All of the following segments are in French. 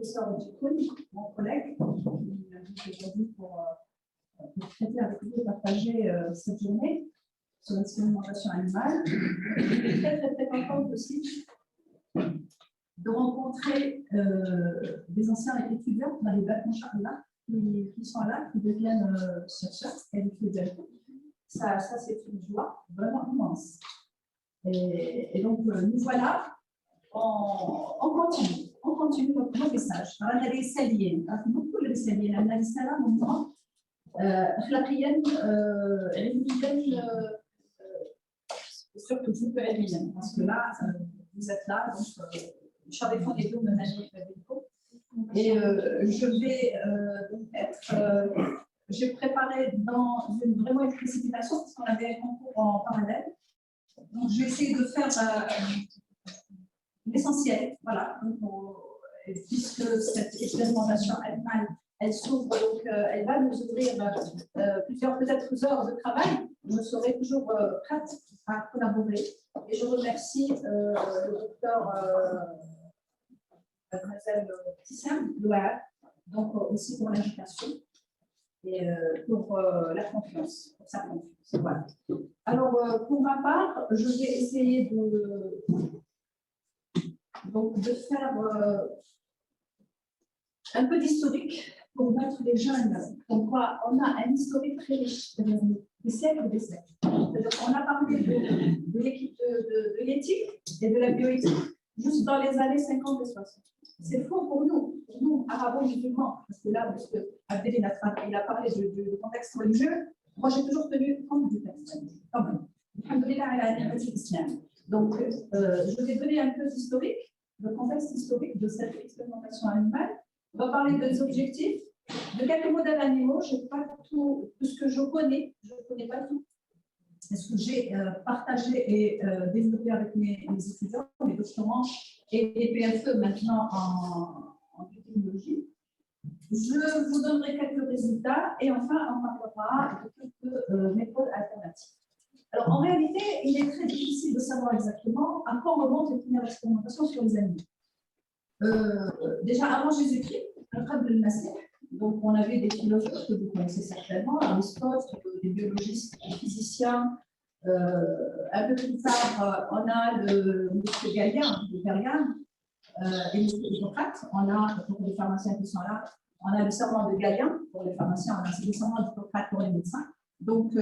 professeur Djibril, mon collègue, qui m'invite aujourd'hui pour traiter avec vous et partager cette journée sur l'expérimentation animale. Je suis très contente aussi de rencontrer des anciens étudiants dans les bacs Machallah qui sont là, qui deviennent chercheurs, qualifiés bientôt. Ça c'est une joie vraiment immense. Et donc, nous voilà, on continue notre message. أنا رساليين، مو كل رساليين، عندنا رسالة مهمة أخلاقياً علمياً surtout plus علمياً parce que là, vous êtes là, donc شرفوا اليوم من أجلكم. Et je vais donc être, j'ai préparé dans vraiment une précipitation parce qu'on avait un concours en parallèle. Donc, je vais essayer de faire l'essentiel, voilà. Donc, puisque cette expérimentation animale, elle s'ouvre, donc elle va nous ouvrir plusieurs peut-être heures de travail. Je serai toujours prête à collaborer. Et je remercie le docteur Mademoiselle Tissam Louard, donc aussi pour l'invitation et pour la confiance, pour sa confiance. Voilà. Alors, pour ma part, je vais essayer de faire un peu d'historique pour mettre les jeunes. Donc, on a un historique très riche des siècles et des siècles. On a parlé de l'équipe de l'éthique et de la bioéthique juste dans les années 50 et 60. C'est faux pour nous, arabo-musulmans, parce que là, parce que Abdel il a parlé du contexte religieux. Moi, j'ai toujours tenu compte du texte. Donc, je vais donner un peu d'historique, le contexte historique de cette expérimentation animale. On va parler des objectifs, de quelques modèles animaux. Je n'ai pas tout ce que je connais connais pas tout. C'est ce que j'ai partagé et développé avec mes étudiants, mes doctorants et les PFE maintenant en biotechnologie. Je vous donnerai quelques résultats et enfin on parlera de quelques méthodes alternatives. Alors en réalité, il est très difficile de savoir exactement à quand remonte les premières expérimentations sur les animaux. Déjà avant Jésus-Christ, Al-Qadr al-Masih, donc on avait des philosophes que vous connaissez certainement, Aristote, des biologistes, des physiciens. Un peu plus tard, on a le M. Galien, et M. Hippocrate. On a, pour les pharmaciens qui sont là, on a le serment de Galien pour les pharmaciens, on a le serment d'Hippocrate pour les médecins. Donc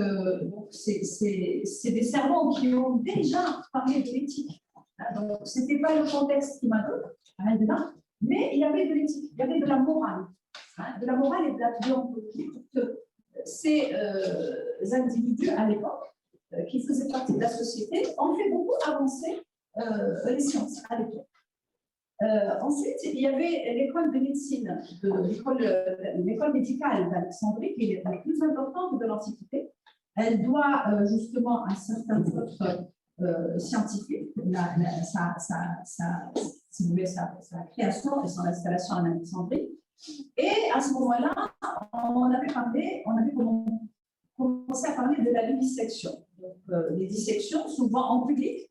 c'est des serments qui ont déjà parlé de l'éthique. Donc, ce n'était pas le contexte qui m'a donné, mais il y avait de l'éthique, il y avait de la morale. De la morale et de la déontologie pour que ces individus, à l'époque, qui faisaient partie de la société, ont fait beaucoup avancer les sciences à l'époque. Ensuite, il y avait l'école de médecine, l'école médicale d'Alexandrie, qui est la plus importante de l'Antiquité. Elle doit justement à certains autres scientifiques, sa création et son installation en Alexandrie. Et à ce moment-là, on avait commencé à parler de la vivisection. Donc, les dissections, souvent en public,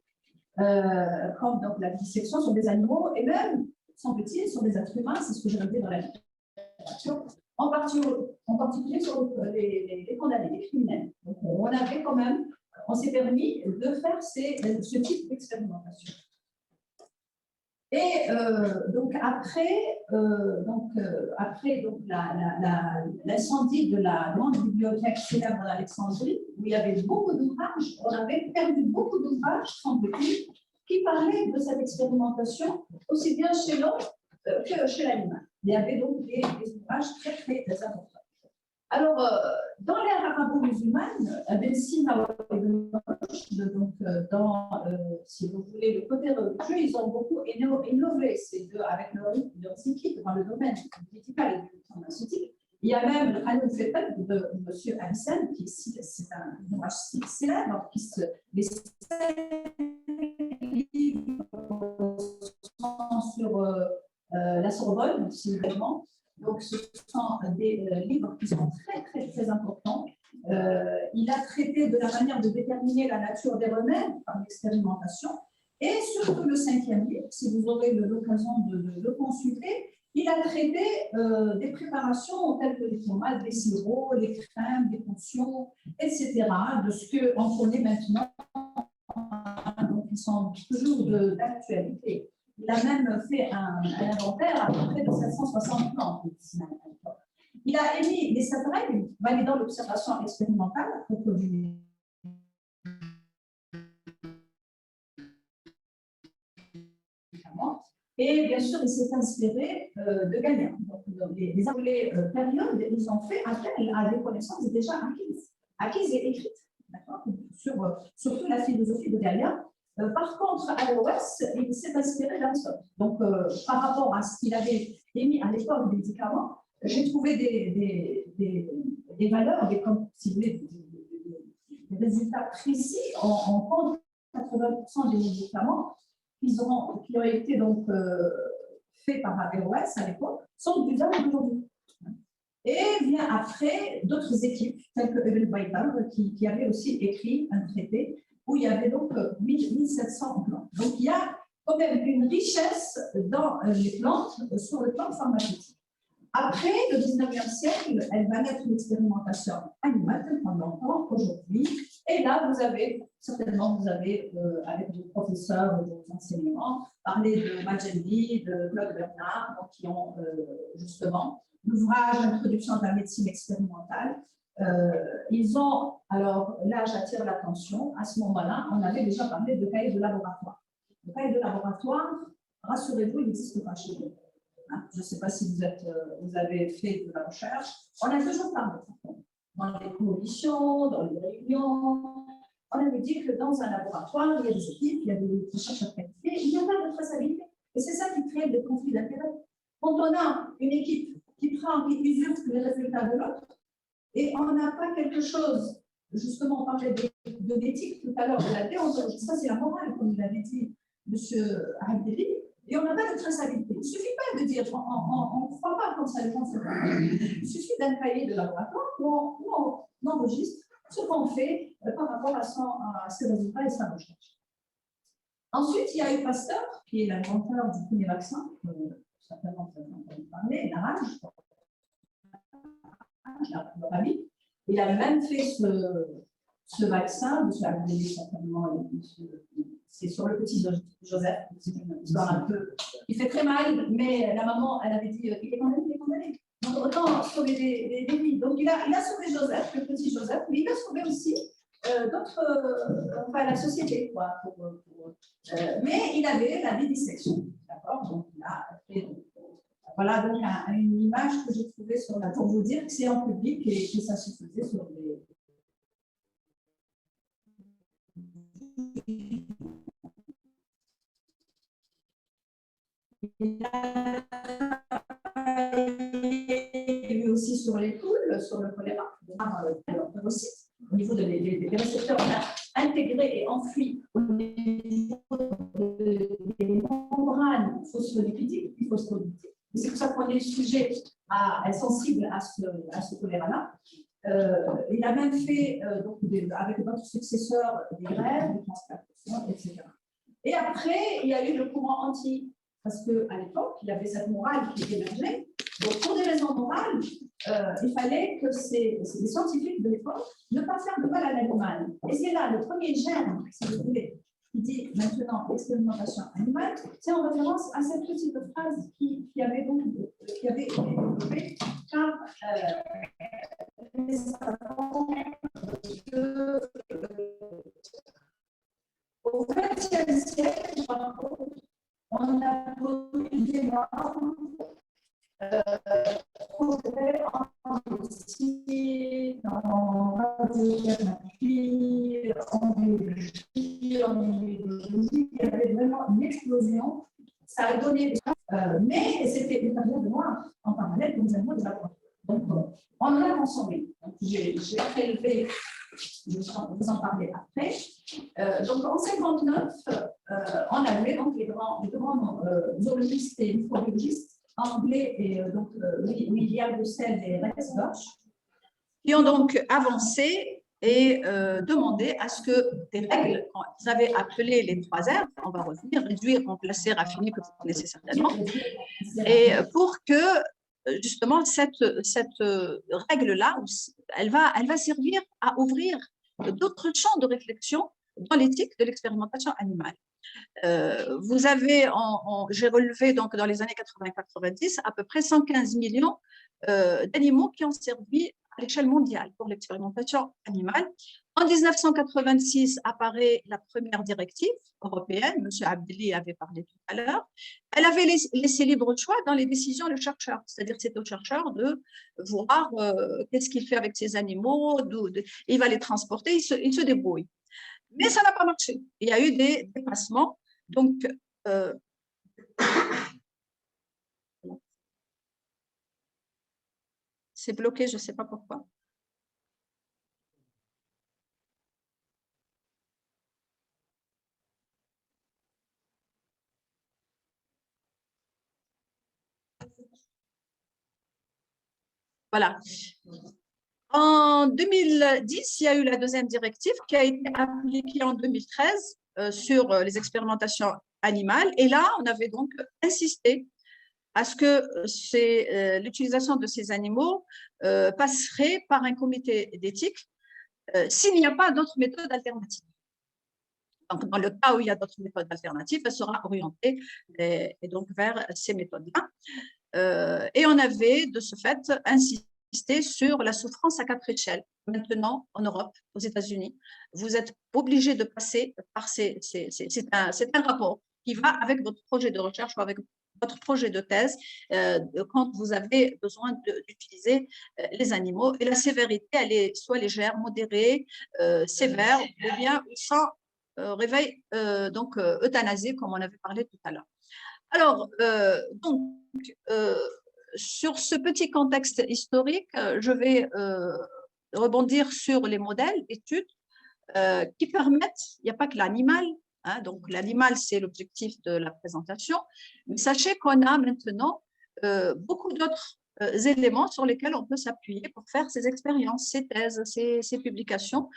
comme donc, la dissection sur des animaux et même, semble-t-il, sur des êtres humains, c'est ce que j'ai relevé dans la littérature, en particulier sur les condamnés, les criminels. Donc, on s'est permis de faire ce type d'expérimentation. Et donc après l'incendie de la grande bibliothèque célèbre d'Alexandrie, où il y avait beaucoup d'ouvrages, on avait perdu beaucoup d'ouvrages, semble-t-il, qui parlaient de cette expérimentation, aussi bien chez l'homme que chez l'animal. Il y avait donc des ouvrages très importants. Alors, dans l'ère arabo-musulmane, Ben Sina donc si vous voulez, le côté religieux, ils ont beaucoup innové ces deux avec leur équipe dans le domaine médical et du pharmaceutique. Il y a même le Hanul Fepet de M. Avicenne, qui c'est un ouvrage célèbre, qui les livres sur la Sorbonne, simplement. Donc, ce sont des livres qui sont très importants. Il a traité de la manière de déterminer la nature des remèdes par l'expérimentation. Et surtout le 5e livre, si vous aurez l'occasion de le consulter, Il a traité des préparations telles que les tomates, les sirops, les crèmes, les potions, etc., de ce qu'on connaît maintenant, donc ils sont toujours d'actualité. Il a même fait un inventaire à peu près de 760 plantes médicinales. Il a émis les 7 règles validant l'observation expérimentale au produit. Et bien sûr, il s'est inspiré de Galien. Donc, les périodes, ils ont fait appel à des connaissances déjà acquises et écrites, surtout la philosophie de Galien. Par contre, à l'Ouest, il s'est inspiré d'Aristote. Donc, par rapport à ce qu'il avait émis à l'époque des médicaments, j'ai trouvé des valeurs, si vous voulez, des résultats précis en compte 80% des médicaments qui ont été donc faits par Averroès à l'époque sont d'usage aujourd'hui. Et vient après d'autres équipes, telles que Ibn Baytar, qui avait aussi écrit un traité où il y avait donc 1700 plantes. Donc il y a quand même une richesse dans les plantes sur le plan pharmaceutique. Après le 19e siècle, elle va naître l'expérimentation animale pendant longtemps aujourd'hui. Et là, certainement, vous avez, avec vos professeurs, vos enseignants, parlé de Magendie, de Claude Bernard, donc, qui ont justement l'ouvrage Introduction de la médecine expérimentale. Ils ont, alors là, j'attire l'attention, à ce moment-là, on avait déjà parlé de cahier de laboratoire. Le cahier de laboratoire, rassurez-vous, il n'existe pas chez vous. Je ne sais pas si vous avez fait de la recherche. On a toujours parlé dans les commissions, dans les réunions. On avait dit que dans un laboratoire, il y a des équipes, il y a des chercheurs qualifiés, il n'y a pas de traçabilité. Et c'est ça qui crée des conflits d'intérêts. Quand on a une équipe qui usurpe les résultats de l'autre, et on n'a pas quelque chose, justement, on parlait de l'éthique tout à l'heure, de la déontologie, ça c'est la morale, comme il avait dit M. Abdelli. Et on n'a pas de traçabilité. Il ne suffit pas de dire, on ne croit pas comme ça, les gens se font. Il suffit d'un cahier de laboratoire où on enregistre ce qu'on fait par rapport à ses résultats et sa recherche. Ensuite, il y a eu Pasteur, qui est l'inventeur du premier vaccin, certainement vous avez entendu parler, la rage, leur ami. Il a même fait ce vaccin, M. Abdelli, certainement, c'est sur le petit Joseph, c'est une histoire un peu qui fait très mal, mais la maman, elle avait dit il est condamné. Donc autant sauver des vies. Donc il a sauvé Joseph, le petit Joseph, mais il a sauvé aussi la société, quoi. Mais il avait la vivisection, d'accord. Donc il a fait. Voilà donc une image que j'ai trouvée pour vous dire que c'est en public et que ça se faisait sur les. Il a travaillé aussi sur les poules, sur le choléra, aussi, au niveau des récepteurs, on a intégré et enfui au niveau des membranes phospholipidiques et phospholipidiques. C'est pour ça qu'on est sujet sensible à ce choléra-là. Il a même fait, avec votre successeur, des grèves, des transplantations, etc. Et après, il y a eu le courant parce qu'à l'époque, il y avait cette morale qui émergeait. Donc, pour des raisons morales, il fallait que les scientifiques de l'époque ne pas faire de mal à l'animal. Et c'est là le premier germe, si vous voulez, qui dit maintenant expérimentation animale, c'est en référence à cette petite phrase qui avait été développée par les savants au XXe siècle, on a connu des normes progrès en médecine, en radiothérapie, en biologie, en immunologie. Il y avait vraiment une explosion. Ça a donné des choses, mais c'était une période noire en parallèle comme un mot de la voix. Donc, on en a consommé. J'ai prélevé, je vais vous en parler après. Donc, en 1959, on avait donc les grands zoologistes et microbiologistes anglais et William Russell et Rex Birch qui ont donc avancé et demander à ce que des règles, vous avez appelé les 3 R, on va revenir, réduire, remplacer, raffiner, que vous connaissez certainement, et pour que justement cette règle-là, elle va servir à ouvrir d'autres champs de réflexion dans l'éthique de l'expérimentation animale. Vous avez, j'ai relevé donc dans les années 80-90 à peu près 115 millions d'animaux qui ont servi à l'échelle mondiale pour l'expérimentation animale. En 1986 apparaît la première directive européenne, M. Abdelli avait parlé tout à l'heure. Elle avait laissé libre choix dans les décisions du chercheur, c'est-à-dire c'est au chercheur de voir qu'est-ce qu'il fait avec ces animaux, il va les transporter, il se débrouille. Mais ça n'a pas marché. Il y a eu des dépassements. Donc, c'est bloqué, je ne sais pas pourquoi. Voilà. En 2010, il y a eu la deuxième directive qui a été appliquée en 2013 sur les expérimentations animales. Et là, on avait donc insisté à ce que l'utilisation de ces animaux passerait par un comité d'éthique s'il n'y a pas d'autres méthodes alternatives. Donc, dans le cas où il y a d'autres méthodes alternatives, elle sera orientée et donc vers ces méthodes-là. Et on avait de ce fait insisté sur la souffrance à 4 échelles. Maintenant, en Europe, aux États-Unis, vous êtes obligé de passer par c'est un rapport qui va avec votre projet de recherche ou avec votre projet de thèse quand vous avez besoin d'utiliser les animaux. Et la sévérité, elle est soit légère, modérée, sévère, ou bien sans réveil donc euthanasié, comme on avait parlé tout à l'heure. Alors, donc, sur ce petit contexte historique, je vais rebondir sur les modèles d'études qui permettent, il n'y a pas que l'animal, hein, donc l'animal c'est l'objectif de la présentation, mais sachez qu'on a maintenant beaucoup d'autres éléments sur lesquels on peut s'appuyer pour faire ces expériences, ces thèses, ces publications.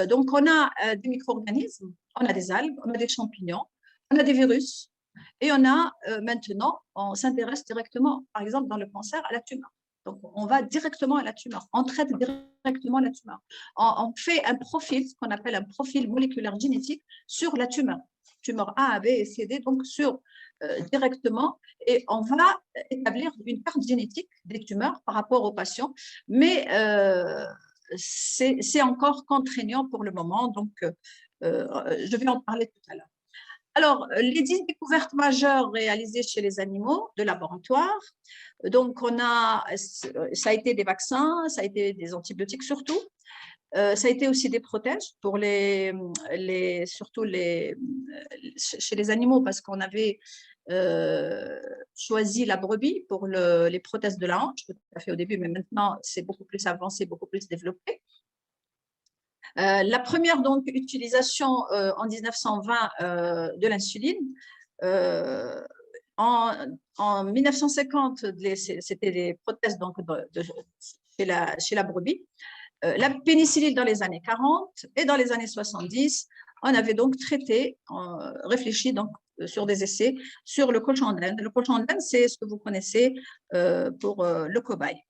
Donc on a des micro-organismes, on a des algues, on a des champignons, on a des virus, et on a maintenant, on s'intéresse directement, par exemple, dans le cancer, à la tumeur. Donc, on va directement à la tumeur, on traite directement la tumeur. On fait un profil, ce qu'on appelle un profil moléculaire génétique sur la tumeur A, B et C, D, donc directement, et on va établir une carte génétique des tumeurs par rapport aux patients, mais c'est encore contraignant pour le moment, donc je vais en parler tout à l'heure. Alors, les 10 découvertes majeures réalisées chez les animaux de laboratoire, donc ça a été des vaccins, ça a été des antibiotiques surtout, ça a été aussi des protèges pour surtout chez les animaux parce qu'on avait choisi la brebis pour les prothèses de la hanche, tout à fait au début, mais maintenant c'est beaucoup plus avancé, beaucoup plus développé. La première donc utilisation en 1920 de l'insuline. En 1950, c'était les prothèses donc, chez la brebis. La pénicilline dans les années 40 et dans les années 70, on avait donc traité, réfléchi donc sur des essais sur le cochon d'Inde. Le cochon d'Inde, c'est ce que vous connaissez pour le cobaye.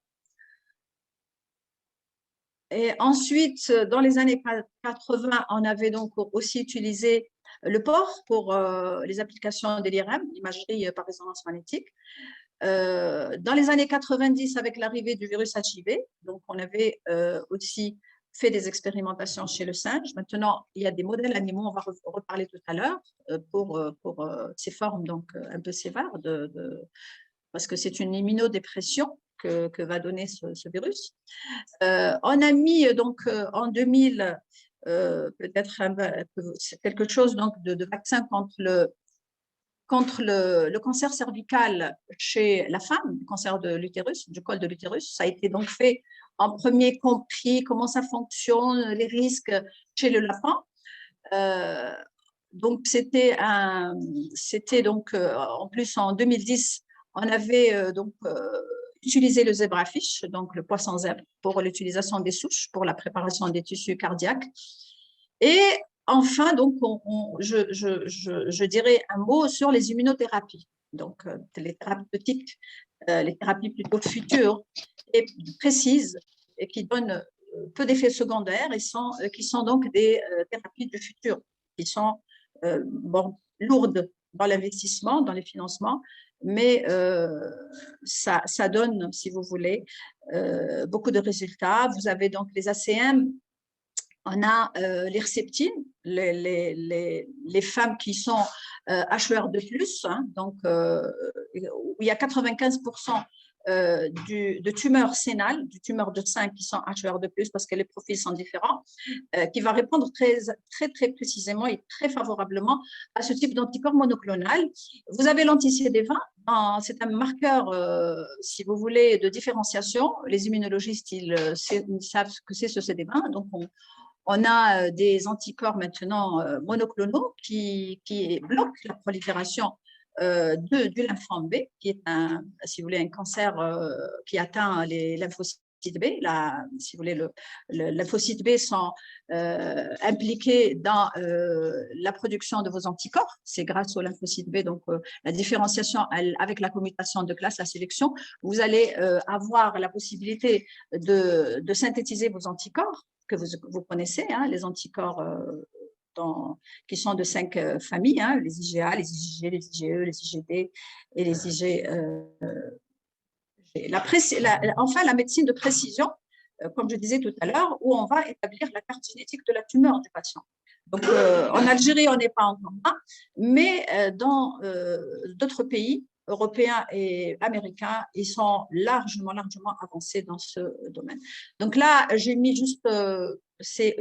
Et ensuite, dans les années 80, on avait donc aussi utilisé le porc pour les applications de l'IRM, l'imagerie par résonance magnétique. Dans les années 90, avec l'arrivée du virus HIV, donc on avait aussi fait des expérimentations chez le singe. Maintenant, il y a des modèles animaux, on va reparler tout à l'heure, pour ces formes donc, un peu sévères, parce que c'est une immunodépression que va donner ce virus. On a mis donc en 2000 peut-être quelque chose donc, de vaccin contre le cancer cervical chez la femme, le cancer de l'utérus, du col de l'utérus. Ça a été donc fait en premier, compris comment ça fonctionne, les risques chez le lapin. Donc, c'était donc, en plus, en 2010, on avait donc utiliser le zebrafish, donc le poisson zèbre, pour l'utilisation des souches, pour la préparation des tissus cardiaques. Et enfin, donc, je dirais un mot sur les immunothérapies, donc les thérapeutiques, les thérapies plutôt futures et précises et qui donnent peu d'effets secondaires et qui sont donc des thérapies du futur, qui sont lourdes dans l'investissement, dans les financements, mais ça donne, si vous voulez, beaucoup de résultats. Vous avez donc les ACM, on a l'herceptine, les femmes qui sont HER2+, hein, donc où il y a 95% de tumeurs sénales, du tumeur de sein qui sont HER2+, parce que les profils sont différents, qui va répondre très précisément et très favorablement à ce type d'anticorps monoclonal. Vous avez l'anti-CD20, c'est un marqueur, si vous voulez, de différenciation. Les immunologistes, ils savent ce que c'est ce CD20, donc on a des anticorps maintenant monoclonaux qui bloquent la prolifération du lymphome B, qui est si vous voulez, un cancer qui atteint les lymphocytes B. Si vous voulez, les lymphocytes B sont impliqués dans la production de vos anticorps. C'est grâce aux lymphocytes B, donc la différenciation avec la commutation de classe, la sélection, vous allez avoir la possibilité de synthétiser vos anticorps que vous connaissez, hein, les anticorps qui sont de 5 familles, hein, les IgA, les IgG, les IgE, les IgD et les IG. Enfin, la médecine de précision, comme je disais tout à l'heure, où on va établir la carte génétique de la tumeur du patient. Donc, en Algérie, on n'est pas encore là, mais dans d'autres pays européens et américains, ils sont largement avancés dans ce domaine. Donc là, j'ai mis juste, si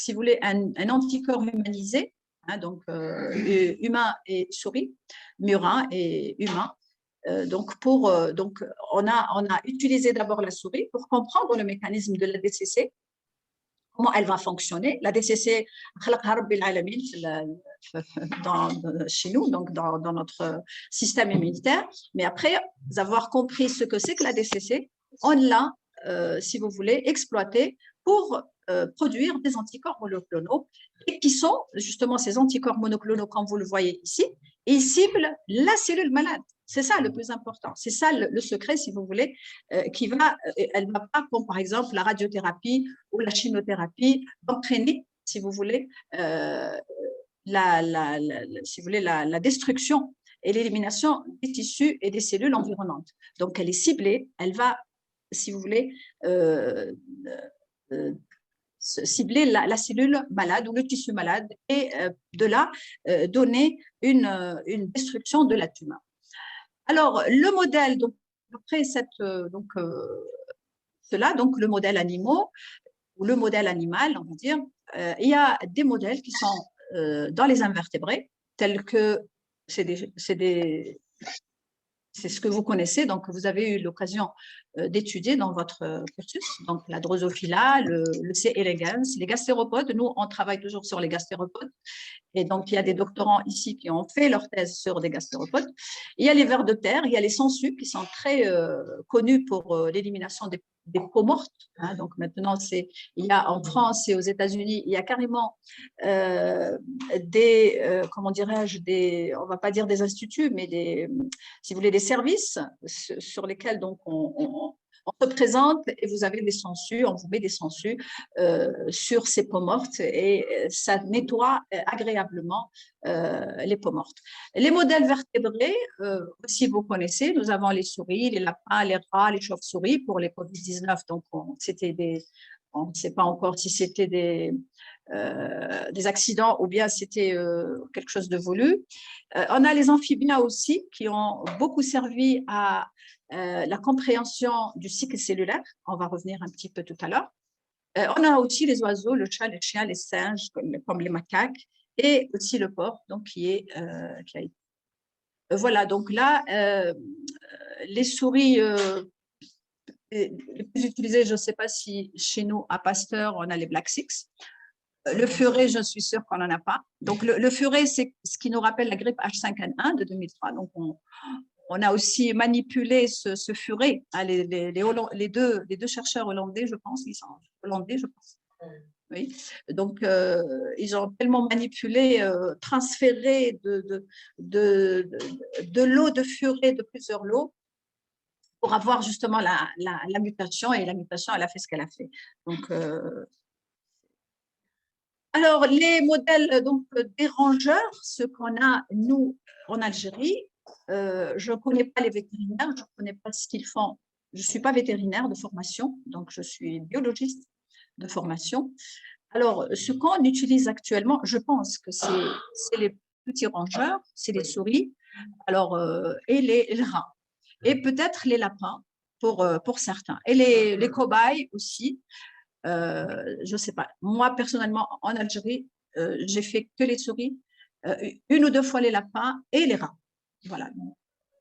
vous voulez, un anticorps humanisé, hein, donc humain et souris, murin et humain. Donc, on a utilisé d'abord la souris pour comprendre le mécanisme de la DCC, comment elle va fonctionner. La DCC, chez nous, donc dans notre système immunitaire. Mais après avoir compris ce que c'est que la DCC, on l'a, si vous voulez, exploité pour produire des anticorps monoclonaux et qui sont justement ces anticorps monoclonaux, comme vous le voyez ici, et ils ciblent la cellule malade. C'est ça le plus important. C'est ça le secret, si vous voulez, elle ne va pas, comme par exemple la radiothérapie ou la chimiothérapie, entraîner, si vous voulez, si vous voulez, la destruction et l'élimination des tissus et des cellules environnantes. Donc, elle est ciblée, elle va, si vous voulez, cibler la cellule malade ou le tissu malade et de là donner une destruction de la tumeur. Alors, le modèle, donc, après cela, donc le modèle animaux ou le modèle animal, on va dire, il y a des modèles qui sont dans les invertébrés, tels que c'est ce que vous connaissez, donc vous avez eu l'occasion d'étudier dans votre cursus, donc la Drosophila, le C. elegans, les gastéropodes. Nous, on travaille toujours sur les gastéropodes. Et donc, il y a des doctorants ici qui ont fait leur thèse sur des gastéropodes. Il y a les vers de terre, il y a les sangsues qui sont très connus pour l'élimination des peaux mortes. Hein. Donc, maintenant, il y a en France et aux États-Unis, il y a carrément comment dirais-je, on ne va pas dire des instituts, mais si vous voulez, des services sur lesquels donc on se présente et vous avez des sangsues, on vous met des sangsues sur ces peaux mortes et ça nettoie agréablement les peaux mortes. Les modèles vertébrés, aussi vous connaissez, nous avons les souris, les lapins, les rats, les chauves-souris pour les COVID-19, donc on ne sait pas encore si c'était des accidents ou bien c'était quelque chose de voulu. On a les amphibiens aussi qui ont beaucoup servi à la compréhension du cycle cellulaire. On va revenir un petit peu tout à l'heure. On a aussi les oiseaux, le chat, les chiens, les singes, comme les macaques, et aussi le porc, donc qui a été. Voilà, donc là, les souris les plus utilisées, je ne sais pas si chez nous, à Pasteur, on a les Black Six. Le furet, je suis sûre qu'on n'en a pas. Donc, le furet, c'est ce qui nous rappelle la grippe H5N1 de 2003. Donc, on a aussi manipulé ce furet. Hein, les deux chercheurs hollandais, je pense, ils sont hollandais, je pense. Oui. Donc, ils ont tellement manipulé, transféré de l'eau de furet de plusieurs lots pour avoir justement la mutation, et la mutation, elle a fait ce qu'elle a fait. Donc, alors, les modèles donc, dérangeurs, ce qu'on a, nous, en Algérie, je ne connais pas les vétérinaires, je ne connais pas ce qu'ils font. Je ne suis pas vétérinaire de formation, donc je suis biologiste de formation. Alors, ce qu'on utilise actuellement, je pense que c'est les petits rongeurs, c'est les souris, alors, et les rats, et peut-être les lapins pour certains, et les cobayes aussi. Je ne sais pas. Moi, personnellement, en Algérie, j'ai fait que les souris, une ou deux fois les lapins et les rats. Voilà.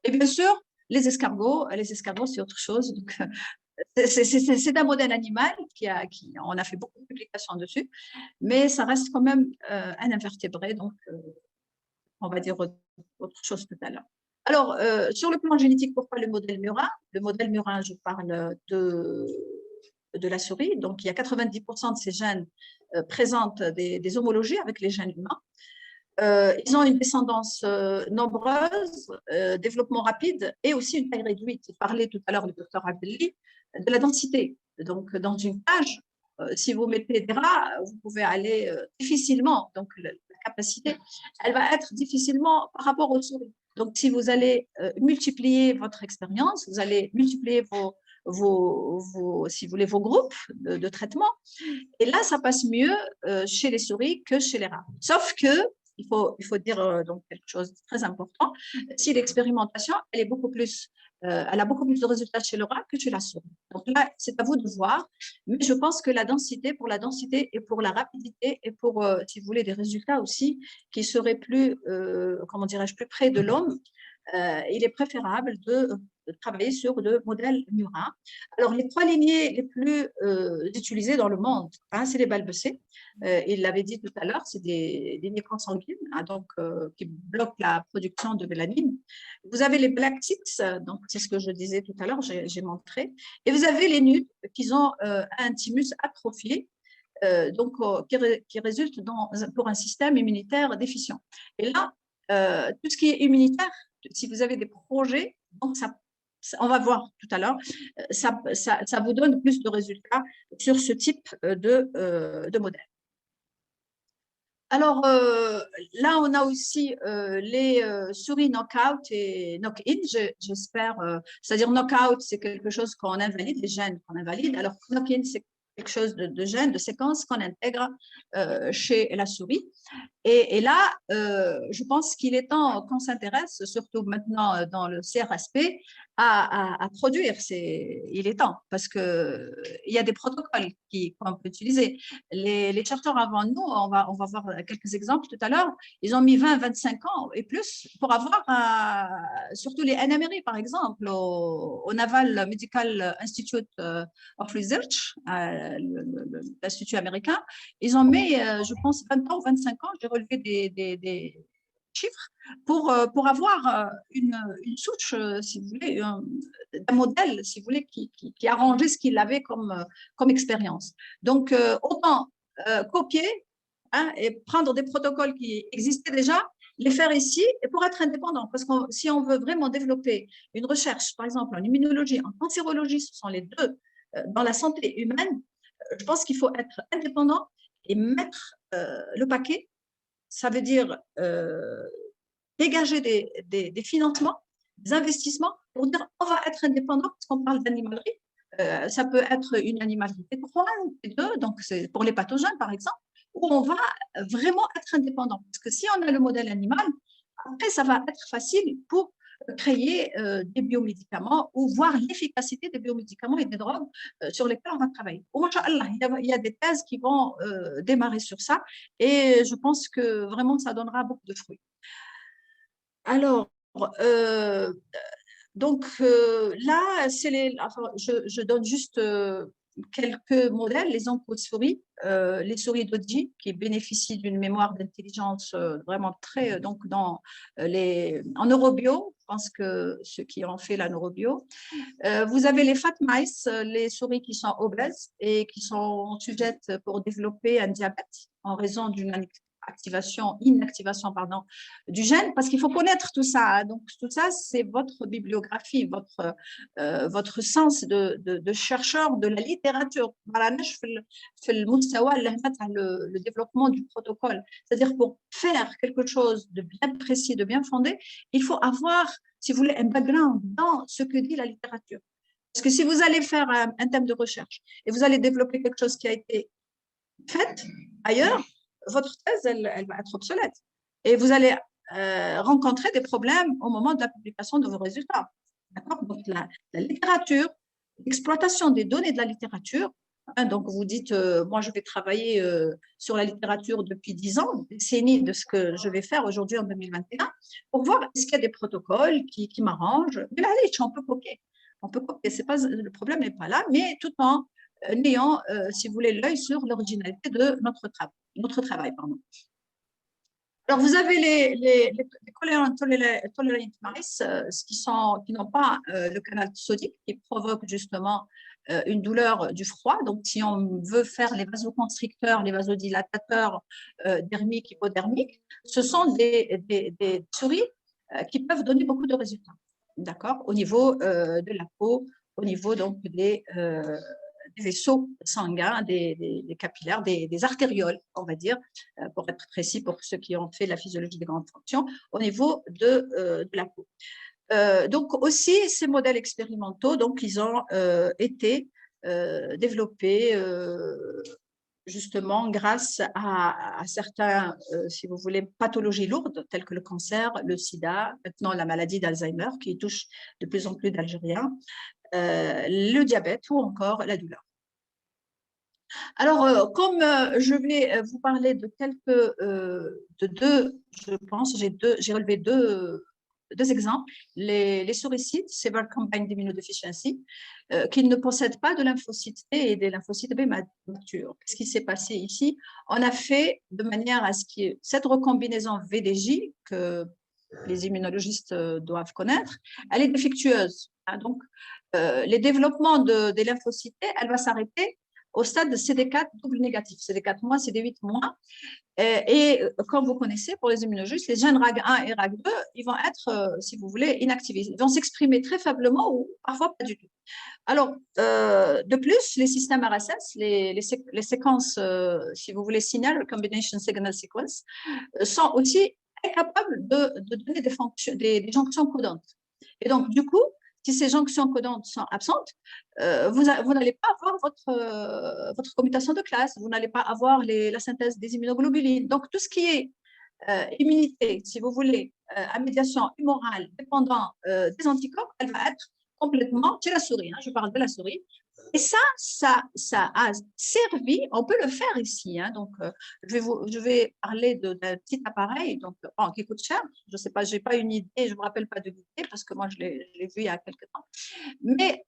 Et bien sûr, les escargots, c'est autre chose. Donc, c'est un modèle animal on a fait beaucoup de publications dessus, mais ça reste quand même un invertébré, donc on va dire autre chose tout à l'heure. Alors, sur le plan génétique, pourquoi le modèle murin? Le modèle murin, je parle de la souris. Donc, il y a 90% de ces gènes présentent des homologies avec les gènes humains. Ils ont une descendance nombreuse, développement rapide et aussi une taille réduite. Il parlait tout à l'heure le docteur Abdelli de la densité. Donc, dans une cage, si vous mettez des rats, vous pouvez aller difficilement. Donc, la capacité, elle va être difficilement par rapport aux souris. Donc, si vous allez multiplier votre expérience, vous allez multiplier si vous voulez, vos groupes de traitement. Et là, ça passe mieux chez les souris que chez les rats. Sauf que, il faut dire donc quelque chose de très important, si l'expérimentation, elle a beaucoup plus de résultats chez le rat que chez la souris. Donc là, c'est à vous de voir. Mais je pense que pour la densité et pour la rapidité et pour, si vous voulez, des résultats aussi qui seraient plus, comment dirais-je, plus près de l'homme, il est préférable de travailler sur le modèle murin. Alors, les trois lignées les plus utilisées dans le monde, hein, c'est les balbecées. Il l'avait dit tout à l'heure, c'est des lignées consanguines, hein, donc, qui bloquent la production de mélanine. Vous avez les black ticks, donc c'est ce que je disais tout à l'heure, j'ai montré. Et vous avez les nudes qui ont un thymus atrophié, donc, qui résulte pour un système immunitaire déficient. Et là, tout ce qui est immunitaire, si vous avez des projets, donc on va voir tout à l'heure, ça vous donne plus de résultats sur ce type de modèle. Alors, là, on a aussi les souris knockout et knock-in, j'espère. C'est-à-dire knockout, c'est quelque chose qu'on invalide, les gènes qu'on invalide. Alors, knock-in, c'est quelque chose de gène, de séquence qu'on intègre chez la souris. Et là, je pense qu'il est temps qu'on s'intéresse, surtout maintenant dans le CRSP, à produire. Il est temps, parce qu'il y a des protocoles qu'on peut utiliser. Les chercheurs avant nous, on va voir quelques exemples tout à l'heure, ils ont mis 20-25 ans et plus pour avoir, surtout les NMRI, par exemple, au Naval Medical Institute of Research, l'Institut américain, ils ont mis, je pense, 20 ans ou 25 ans, j'ai relevé des chiffres, pour avoir une souche, si vous voulez, un modèle, si vous voulez, qui arrangeait ce qu'il avait comme expérience. Donc, autant copier, hein, et prendre des protocoles qui existaient déjà, les faire ici, et pour être indépendant. Parce que si on veut vraiment développer une recherche, par exemple en immunologie, en cancérologie, ce sont les deux, dans la santé humaine, je pense qu'il faut être indépendant et mettre le paquet. Ça veut dire dégager des financements, des investissements pour dire on va être indépendant, parce qu'on parle d'animalerie. Ça peut être une animalerie T3 ou T2, donc c'est pour les pathogènes par exemple, où on va vraiment être indépendant. Parce que si on a le modèle animal, après ça va être facile pour créer des biomédicaments ou voir l'efficacité des biomédicaments et des drogues sur lesquels on va travailler. Il y a des thèses qui vont démarrer sur ça et je pense que vraiment ça donnera beaucoup de fruits. Alors, donc là, je donne juste quelques modèles, les onco-souris, les souris Dodji qui bénéficient d'une mémoire d'intelligence vraiment très, donc en neurobio, je pense que ceux qui ont fait la neurobio. Vous avez les fat mice, les souris qui sont obèses et qui sont sujettes pour développer un diabète en raison d'une inactivation du gène, parce qu'il faut connaître tout ça. Hein. Donc, tout ça, c'est votre bibliographie, votre sens de chercheur de la littérature. Le développement du protocole. C'est-à-dire, pour faire quelque chose de bien précis, de bien fondé, il faut avoir, si vous voulez, un background dans ce que dit la littérature. Parce que si vous allez faire un thème de recherche et vous allez développer quelque chose qui a été fait ailleurs, votre thèse, elle va être obsolète. Et vous allez rencontrer des problèmes au moment de la publication de vos résultats. Donc, la littérature, l'exploitation des données de la littérature, hein, donc vous dites, moi, je vais travailler sur la littérature depuis 10 ans, décennies de ce que je vais faire aujourd'hui en 2021, pour voir est-ce qu'il y a des protocoles qui m'arrangent. Mais là, on peut copier. On peut copier, le problème n'est pas là, mais tout en n'ayant, si vous voulez, l'œil sur l'originalité de notre travail. Alors, vous avez les covalent tolerant mice qui n'ont pas le canal sodique, qui provoque justement une douleur du froid. Donc, si on veut faire les vasoconstricteurs, les vasodilatateurs dermiques, hypodermiques, ce sont des souris qui peuvent donner beaucoup de résultats, d'accord, au niveau de la peau, au niveau donc des vaisseaux sanguins, des capillaires, des artérioles, on va dire, pour être précis pour ceux qui ont fait la physiologie des grandes fonctions, au niveau de la peau. Donc aussi, ces modèles expérimentaux, donc, ils ont été développés justement grâce à certains, si vous voulez, pathologies lourdes, telles que le cancer, le sida, maintenant la maladie d'Alzheimer qui touche de plus en plus d'Algériens, le diabète ou encore la douleur. Alors, comme je vais vous parler de je pense, j'ai relevé deux exemples. Les souricides, Severe Combined Immunodeficiency, qui ne possèdent pas de lymphocytes T et des lymphocytes B matures. Qu'est-ce qui s'est passé ici? On a fait de manière à ce qu'il y ait cette recombinaison VDJ que les immunologistes doivent connaître, elle est défectueuse. Hein, donc, les développements des lymphocytes T, elle va s'arrêter au stade de CD4 double négatif, CD4-, CD8-. Et comme vous connaissez, pour les immunologistes, les gènes RAG1 et RAG2, ils vont être, si vous voulez, inactivés. Ils vont s'exprimer très faiblement ou parfois pas du tout. Alors, de plus, les systèmes RSS, les séquences, si vous voulez, signal, Combination Signal Sequence, sont aussi incapables de donner des jonctions codantes. Et donc, du coup, si ces jonctions codantes sont absentes, vous n'allez pas avoir votre commutation de classe, vous n'allez pas avoir la synthèse des immunoglobulines. Donc, tout ce qui est immunité, si vous voulez, à médiation humorale dépendant des anticorps, elle va être complètement chez la souris. Hein, je parle de la souris. Et ça a servi, on peut le faire ici. Hein, donc, je vais parler d'un petit appareil donc, qui coûte cher. Je ne sais pas, je n'ai pas une idée, je ne me rappelle pas de l'idée parce que moi, je l'ai vu il y a quelques temps. Mais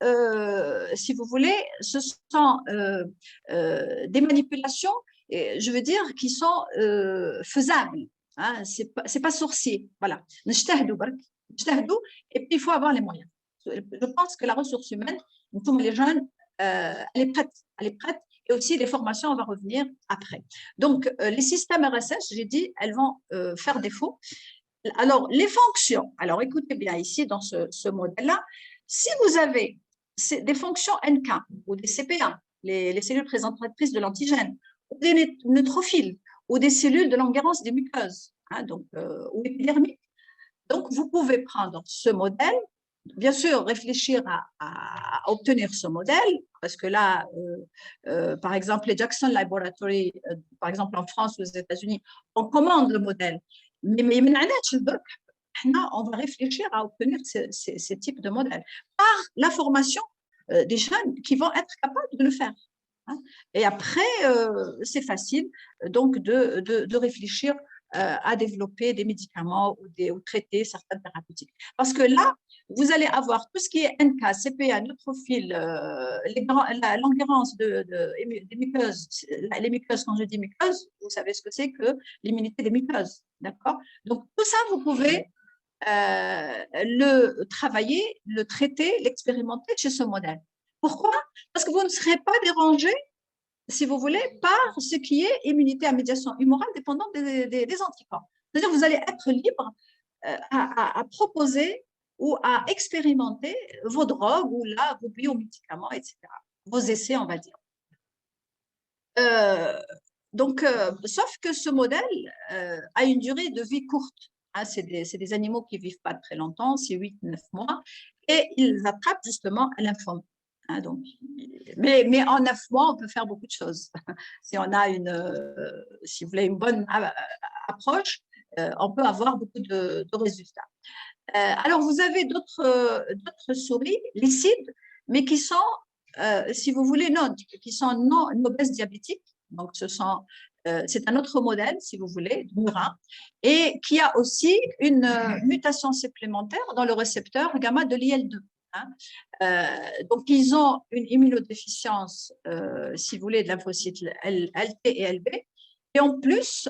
si vous voulez, ce sont des manipulations, je veux dire, qui sont faisables. Hein, ce n'est pas sourcier. Voilà. Et puis, il faut avoir les moyens. Je pense que la ressource humaine, tous les jeunes, elle est prête. Elle est prête. Et aussi, les formations, on va revenir après. Donc, les systèmes RSS, j'ai dit, elles vont faire défaut. Alors, les fonctions. Alors, écoutez bien, ici, dans ce modèle-là, si vous avez des fonctions NK ou des CPA, les cellules présentatrices de l'antigène, ou des neutrophiles, ou des cellules de l'enguerrance des muqueuses, hein, donc, ou épidermiques, donc, vous pouvez prendre ce modèle, bien sûr, réfléchir à obtenir ce modèle, parce que là, par exemple, les Jackson Laboratory, par exemple en France ou aux États-Unis, on commande le modèle. Mais on va réfléchir à obtenir ces types de modèles par la formation des jeunes qui vont être capables de le faire. Hein. Et après, c'est facile donc de réfléchir à développer des médicaments ou traiter certaines thérapeutiques. Parce que là, vous allez avoir tout ce qui est NK, CPA, neutrophile, l'enguerrance des muqueuses. Les muqueuses, quand je dis muqueuses, vous savez ce que c'est que l'immunité des muqueuses. D'accord? Donc, tout ça, vous pouvez le travailler, le traiter, l'expérimenter chez ce modèle. Pourquoi? Parce que vous ne serez pas dérangé, si vous voulez, par ce qui est immunité à médiation humorale dépendante des anticorps. C'est-à-dire que vous allez être libre à proposer ou à expérimenter vos drogues ou là, vos biomédicaments, etc. Vos essais, on va dire. Sauf que ce modèle a une durée de vie courte. Hein, c'est des animaux qui ne vivent pas très longtemps, c'est 8-9 mois, et ils attrapent justement un lymphome. Hein, donc, mais en 9 mois, on peut faire beaucoup de choses. Si on a si vous voulez, une bonne approche, on peut avoir beaucoup de résultats. Alors, vous avez d'autres souris, les CID, mais qui sont, si vous voulez, qui sont non obèses diabétiques. Donc, c'est un autre modèle, si vous voulez, de murin, et qui a aussi une mutation supplémentaire dans le récepteur gamma de l'IL2. Hein. Donc, ils ont une immunodéficience, si vous voulez, de lymphocytes LT et LB, et en plus,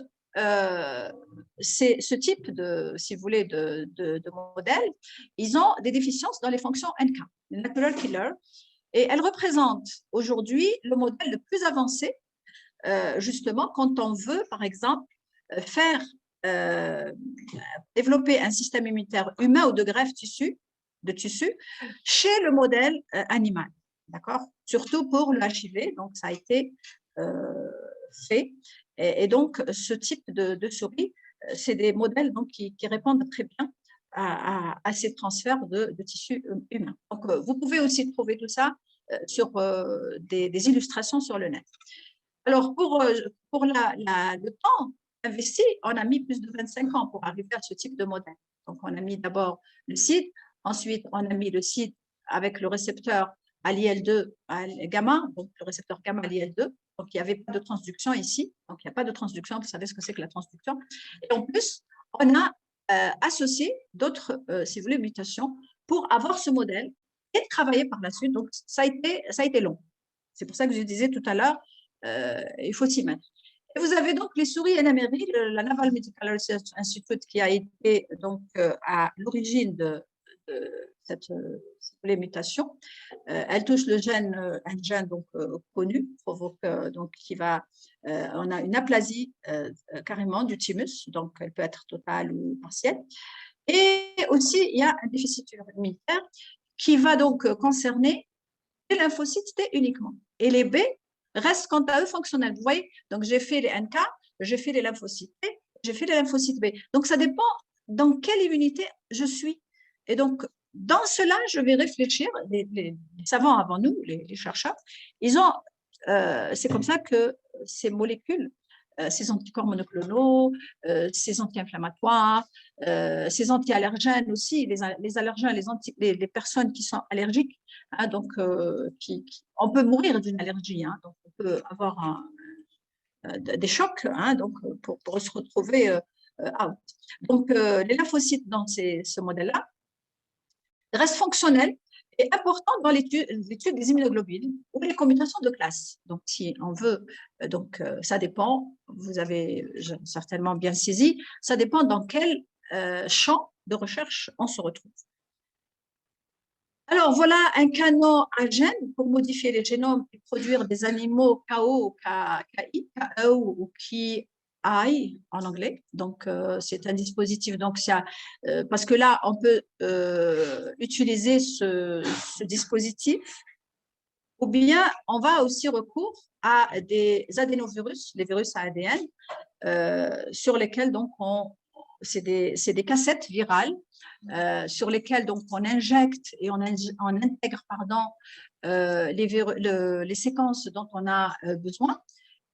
c'est ce type si vous voulez, de modèle, ils ont des déficiences dans les fonctions NK, Natural Killer, et elles représentent aujourd'hui le modèle le plus avancé, justement, quand on veut, par exemple, développer un système immunitaire humain ou de greffe de tissu chez le modèle animal, d'accord? Surtout pour le HIV, donc ça a été fait. Et donc, ce type de souris, c'est des modèles donc, qui répondent très bien à ces transferts de tissus humains. Donc, vous pouvez aussi trouver tout ça sur des illustrations sur le net. Alors, pour le temps investi, on a mis plus de 25 ans pour arriver à ce type de modèle. Donc, on a mis d'abord le CID, ensuite, on a mis le CID avec le récepteur à l'IL2 gamma, donc le récepteur gamma à l'IL2. Donc, il n'y avait pas de transduction ici. Donc, il n'y a pas de transduction. Vous savez ce que c'est que la transduction. Et en plus, on a associé d'autres, si vous voulez, mutations pour avoir ce modèle et travailler par la suite. Donc, ça a été long. C'est pour ça que je disais tout à l'heure, il faut s'y mettre. Et vous avez donc les souris NMRI, la Naval Medical Research Institute, qui a été donc à l'origine de cette mutation. Elle touche un gène donc connu, provoque donc on a une aplasie carrément du thymus, donc elle peut être totale ou partielle. Et aussi il y a un déficit immunitaire qui va donc concerner les lymphocytes T uniquement. Et les B restent quant à eux fonctionnels. Vous voyez, donc j'ai fait les NK, j'ai fait les lymphocytes T, j'ai fait les lymphocytes B. Donc ça dépend dans quelle immunité je suis. Et donc, dans cela, je vais réfléchir, les savants avant nous, les chercheurs, c'est comme ça que ces molécules, ces anticorps monoclonaux, ces anti-inflammatoires, ces anti-allergènes aussi, les allergènes, les personnes qui sont allergiques, hein, donc on peut mourir d'une allergie, hein, donc on peut avoir des chocs, hein, donc pour se retrouver out. Donc les lymphocytes dans ce modèle-là restent fonctionnels et importants dans l'étude des immunoglobulines ou les combinations de classes. Donc, si on veut, ça dépend, vous avez certainement bien saisi, ça dépend dans quel champ de recherche on se retrouve. Alors, voilà un canon à gènes pour modifier les génomes et produire des animaux KO, KI, KO ou KI en anglais. Donc, c'est un dispositif. Donc, parce que là, on peut utiliser ce dispositif ou bien on va aussi recours à des adénovirus, les virus à ADN, sur lesquels donc c'est des cassettes virales sur lesquelles donc on injecte et on intègre les séquences dont on a besoin.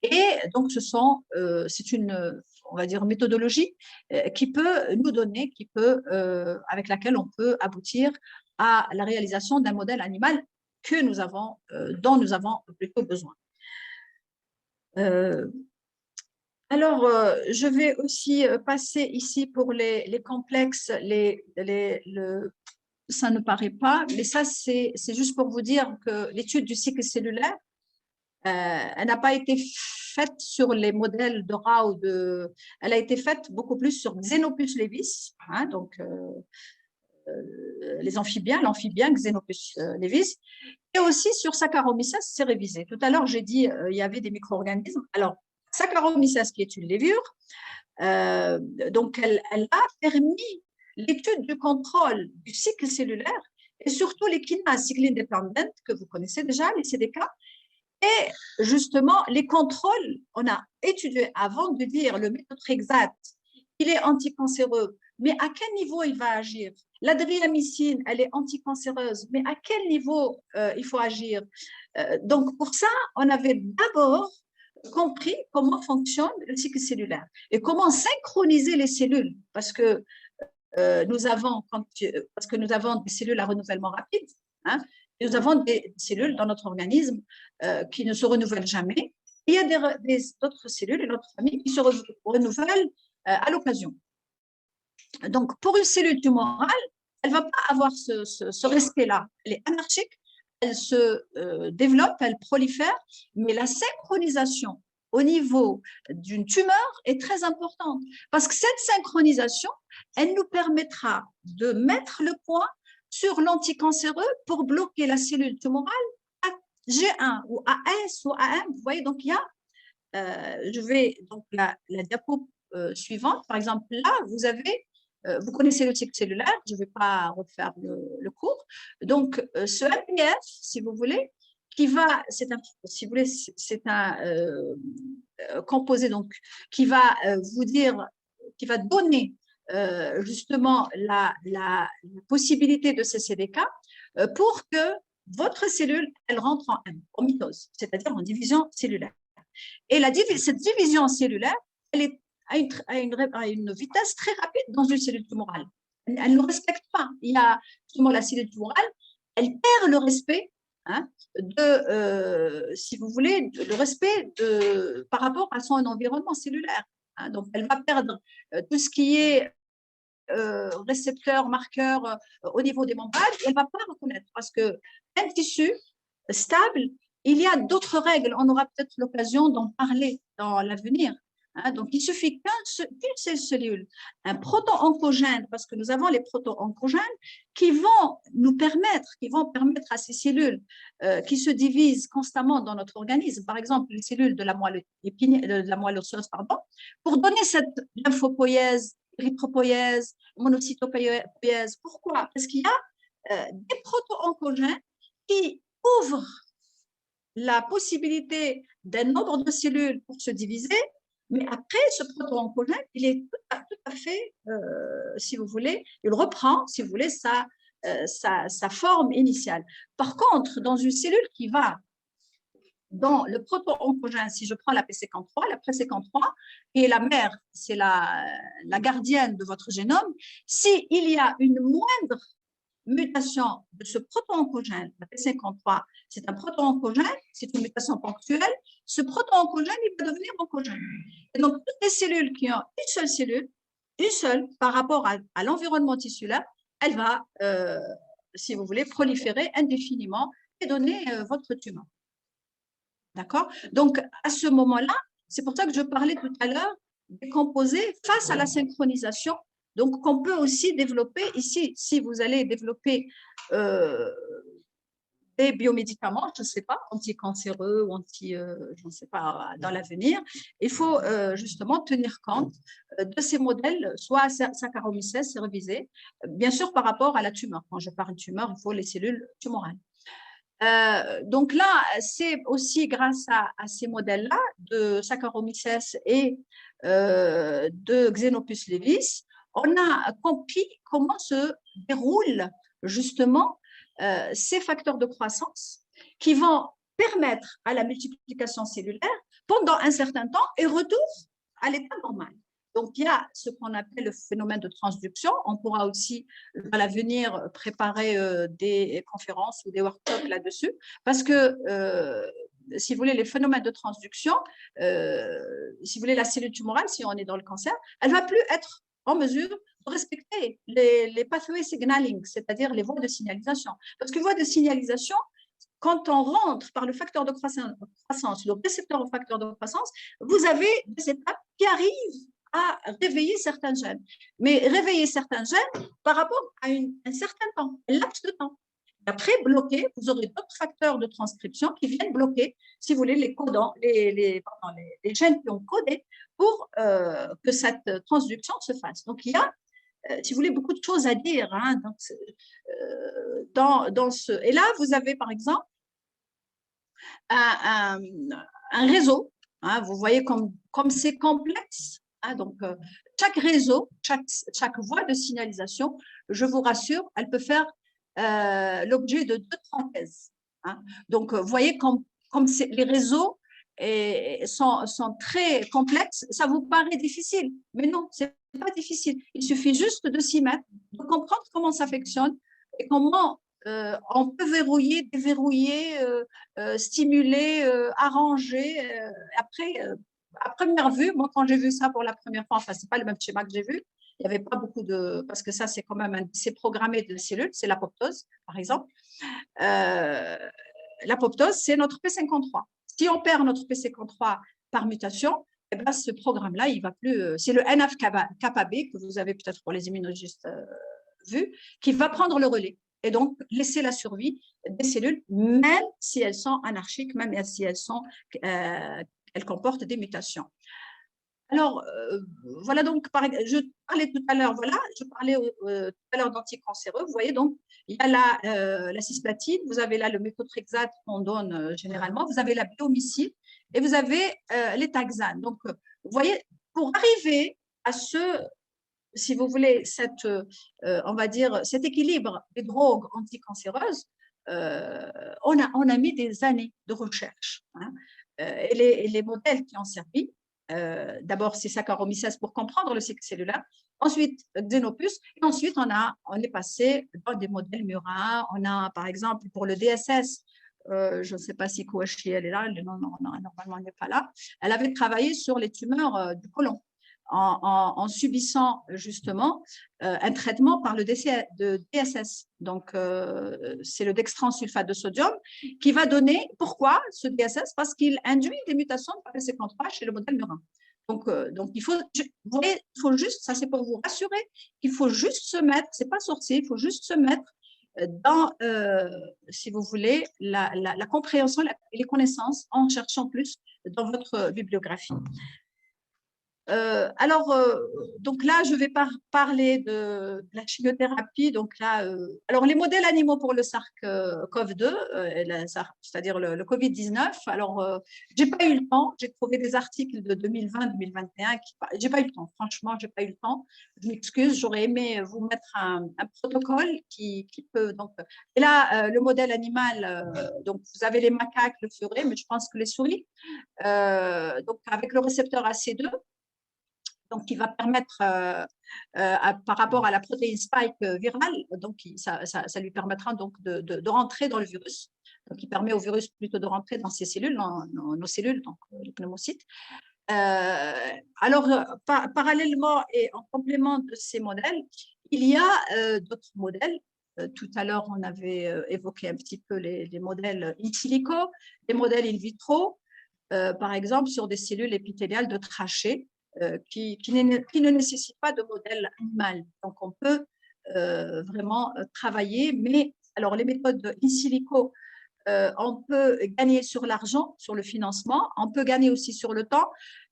Et donc c'est une, on va dire, méthodologie qui peut nous donner, avec laquelle on peut aboutir à la réalisation d'un modèle animal dont nous avons plutôt besoin. Alors, je vais aussi passer ici pour les complexes, ça ne paraît pas, mais ça, c'est juste pour vous dire que l'étude du cycle cellulaire, elle n'a pas été faite sur les modèles de Rao, elle a été faite beaucoup plus sur Xenopus levis, hein, donc les amphibiens, l'amphibien Xenopus levis, et aussi sur Saccharomyces cerevisiae. Tout à l'heure, j'ai dit il y avait des micro-organismes. Alors, Saccharomyces, qui est une levure, donc elle a permis l'étude du contrôle du cycle cellulaire et surtout les kinases cycline dépendantes que vous connaissez déjà, les CDK. Et justement, les contrôles, on a étudié avant de dire le méthotrexate, il est anticancéreux, mais à quel niveau il va agir? L'adriamycine, elle est anticancéreuse, mais à quel niveau il faut agir? Donc, pour ça, on avait d'abord compris comment fonctionne le cycle cellulaire et comment synchroniser les cellules, parce que nous avons des cellules à renouvellement rapide, hein, et nous avons des cellules dans notre organisme qui ne se renouvellent jamais. Il y a d'autres cellules et d'autres familles qui se renouvellent à l'occasion. Donc, pour une cellule tumorale, elle ne va pas avoir ce respect-là. Elle est anarchique, elle se développe, elle prolifère, mais la synchronisation au niveau d'une tumeur est très importante parce que cette synchronisation, elle nous permettra de mettre le point sur l'anticancéreux pour bloquer la cellule tumorale à G1 ou AS ou AM. Vous voyez, donc il y a, je vais donc la diapo suivante, par exemple, là, vous avez vous connaissez le cycle cellulaire, je ne vais pas refaire le cours. Donc, ce MPF, si vous voulez, qui va, si vous voulez, c'est un composé donc, qui va vous dire, qui va donner justement la possibilité de ces CDK pour que votre cellule, elle rentre en mitose, c'est-à-dire en division cellulaire. Et cette division cellulaire, elle est à une vitesse très rapide dans une cellule tumorale. Elle ne respecte pas. Il y a justement la cellule tumorale, elle perd le respect, hein, si vous voulez, le respect par rapport à son environnement cellulaire. Hein. Donc, elle va perdre tout ce qui est récepteur, marqueur au niveau des membranes, elle ne va pas reconnaître parce qu'un tissu stable, il y a d'autres règles. On aura peut-être l'occasion d'en parler dans l'avenir. Hein, donc, il suffit qu'une seule cellule, un proto-oncogène, parce que nous avons les proto-oncogènes qui vont permettre à ces cellules qui se divisent constamment dans notre organisme, par exemple les cellules de la moelle osseuse, pardon, pour donner cette lymphopoïèse, érythropoïèse, monocytopoïèse. Pourquoi? Parce qu'il y a des proto-oncogènes qui ouvrent la possibilité d'un nombre de cellules pour se diviser, mais après, ce proto-oncogène, il est tout à fait, si vous voulez, il reprend, si vous voulez, sa forme initiale. Par contre, dans une cellule qui va dans le proto-oncogène, si je prends la P53, la P53, et la mère, c'est la gardienne de votre génome, s'il y a une moindre mutation de ce proto-oncogène, la P53, c'est un proto-oncogène, c'est une mutation ponctuelle, ce proto-oncogène, il va devenir oncogène. Et donc, toutes les cellules qui ont une seule cellule, une seule, par rapport à l'environnement tissulaire, elle va, si vous voulez, proliférer indéfiniment et donner votre tumeur. D'accord? Donc, à ce moment-là, c'est pour ça que je parlais tout à l'heure des composés face à la synchronisation. Donc, qu'on peut aussi développer ici, si vous allez développer des biomédicaments, je ne sais pas, anticancéreux ou je ne sais pas, dans l'avenir, il faut justement tenir compte de ces modèles, soit Saccharomyces cerevisiae, bien sûr par rapport à la tumeur. Quand je parle de tumeur, il faut les cellules tumorales. Donc là, c'est aussi grâce à ces modèles-là de Saccharomyces et de Xenopus levis, on a compris comment se déroulent justement ces facteurs de croissance qui vont permettre à la multiplication cellulaire pendant un certain temps et retour à l'état normal. Donc, il y a ce qu'on appelle le phénomène de transduction. On pourra aussi, à l'avenir, préparer des conférences ou des workshops là-dessus, parce que si vous voulez, les phénomènes de transduction, si vous voulez, la cellule tumorale, si on est dans le cancer, elle ne va plus être en mesure de respecter les pathway signaling, c'est-à-dire les voies de signalisation. Parce qu'une voie de signalisation, quand on rentre par le facteur de croissance, le récepteur au facteur de croissance, vous avez des étapes qui arrivent à réveiller certains gènes. Mais réveiller certains gènes par rapport à un certain temps, un laps de temps. Après, bloquer, vous aurez d'autres facteurs de transcription qui viennent bloquer, si vous voulez, les codants, les gènes qui ont codé pour que cette transduction se fasse. Donc, il y a, si vous voulez, beaucoup de choses à dire hein, dans ce… Et là, vous avez, par exemple, un réseau. Hein, vous voyez comme c'est complexe. Hein, donc, chaque réseau, chaque voie de signalisation, je vous rassure, elle peut faire l'objet de 2-3 thèses. Hein. Donc, vous voyez comme les réseaux sont très complexes, ça vous paraît difficile. Mais non, ce n'est pas difficile. Il suffit juste de s'y mettre, de comprendre comment ça fonctionne et comment on peut verrouiller, déverrouiller, stimuler, arranger. Après, à première vue, moi, quand j'ai vu ça pour la première fois, enfin, ce n'est pas le même schéma que j'ai vu, il n'y avait pas beaucoup de… Parce que ça, c'est quand même c'est programmé de cellules, c'est l'apoptose, par exemple. L'apoptose, c'est notre P53. Si on perd notre P53 par mutation, eh ben, ce programme-là, il va plus… C'est le NF-kappa B, que vous avez peut-être pour les immunologistes vu, qui va prendre le relais et donc laisser la survie des cellules, même si elles sont anarchiques, même si elles comportent des mutations. Alors, voilà donc, je parlais tout à l'heure, je parlais tout à l'heure d'anticancéreux. Vous voyez donc, il y a la cisplatine, vous avez là le méthotrexate qu'on donne généralement, vous avez la biomycine et vous avez les taxanes. Donc, vous voyez, pour arriver à si vous voulez, on va dire, cet équilibre des drogues anticancéreuses, on a mis des années de recherche. Hein, et les modèles qui ont servi, d'abord, c'est Saccharomyces pour comprendre le cycle cellulaire. Ensuite, Xenopus. Et ensuite, on est passé dans des modèles murins. On a, par exemple, pour le DSS, je ne sais pas si Kouachi, elle est là. Non, normalement, elle n'est pas là. Elle avait travaillé sur les tumeurs du côlon en subissant justement un traitement par le DSS. Donc, c'est le dextransulfate de sodium qui va donner, pourquoi ce DSS? Parce qu'il induit des mutations de P53 chez le modèle murin. Donc il faut juste, ça c'est pour vous rassurer, il faut juste se mettre, c'est pas sorcier, il faut juste se mettre dans, si vous voulez, la compréhension et les connaissances en cherchant plus dans votre bibliographie. Alors, donc là, je vais parler de la chimiothérapie. Donc là, alors les modèles animaux pour le SARS-CoV-2, c'est-à-dire le Covid-19. Alors, j'ai pas eu le temps. J'ai trouvé des articles de 2020-2021. J'ai pas eu le temps. Franchement, j'ai pas eu le temps. Je m'excuse. J'aurais aimé vous mettre un protocole qui peut donc. Et là, le modèle animal. Donc, vous avez les macaques, le furet, mais je pense que les souris. Donc, avec le récepteur AC2. Donc, qui va permettre, par rapport à la protéine spike virale, donc ça lui permettra donc de rentrer dans le virus. Donc, il permet au virus plutôt de rentrer dans ces cellules, dans nos cellules, donc les pneumocytes. Alors, parallèlement et en complément de ces modèles, il y a d'autres modèles. Tout à l'heure, on avait évoqué un petit peu les modèles in silico, les modèles in vitro, par exemple sur des cellules épithéliales de trachée, qui ne nécessite pas de modèle animal. Donc, on peut vraiment travailler, mais alors les méthodes in silico, on peut gagner sur l'argent, sur le financement, on peut gagner aussi sur le temps,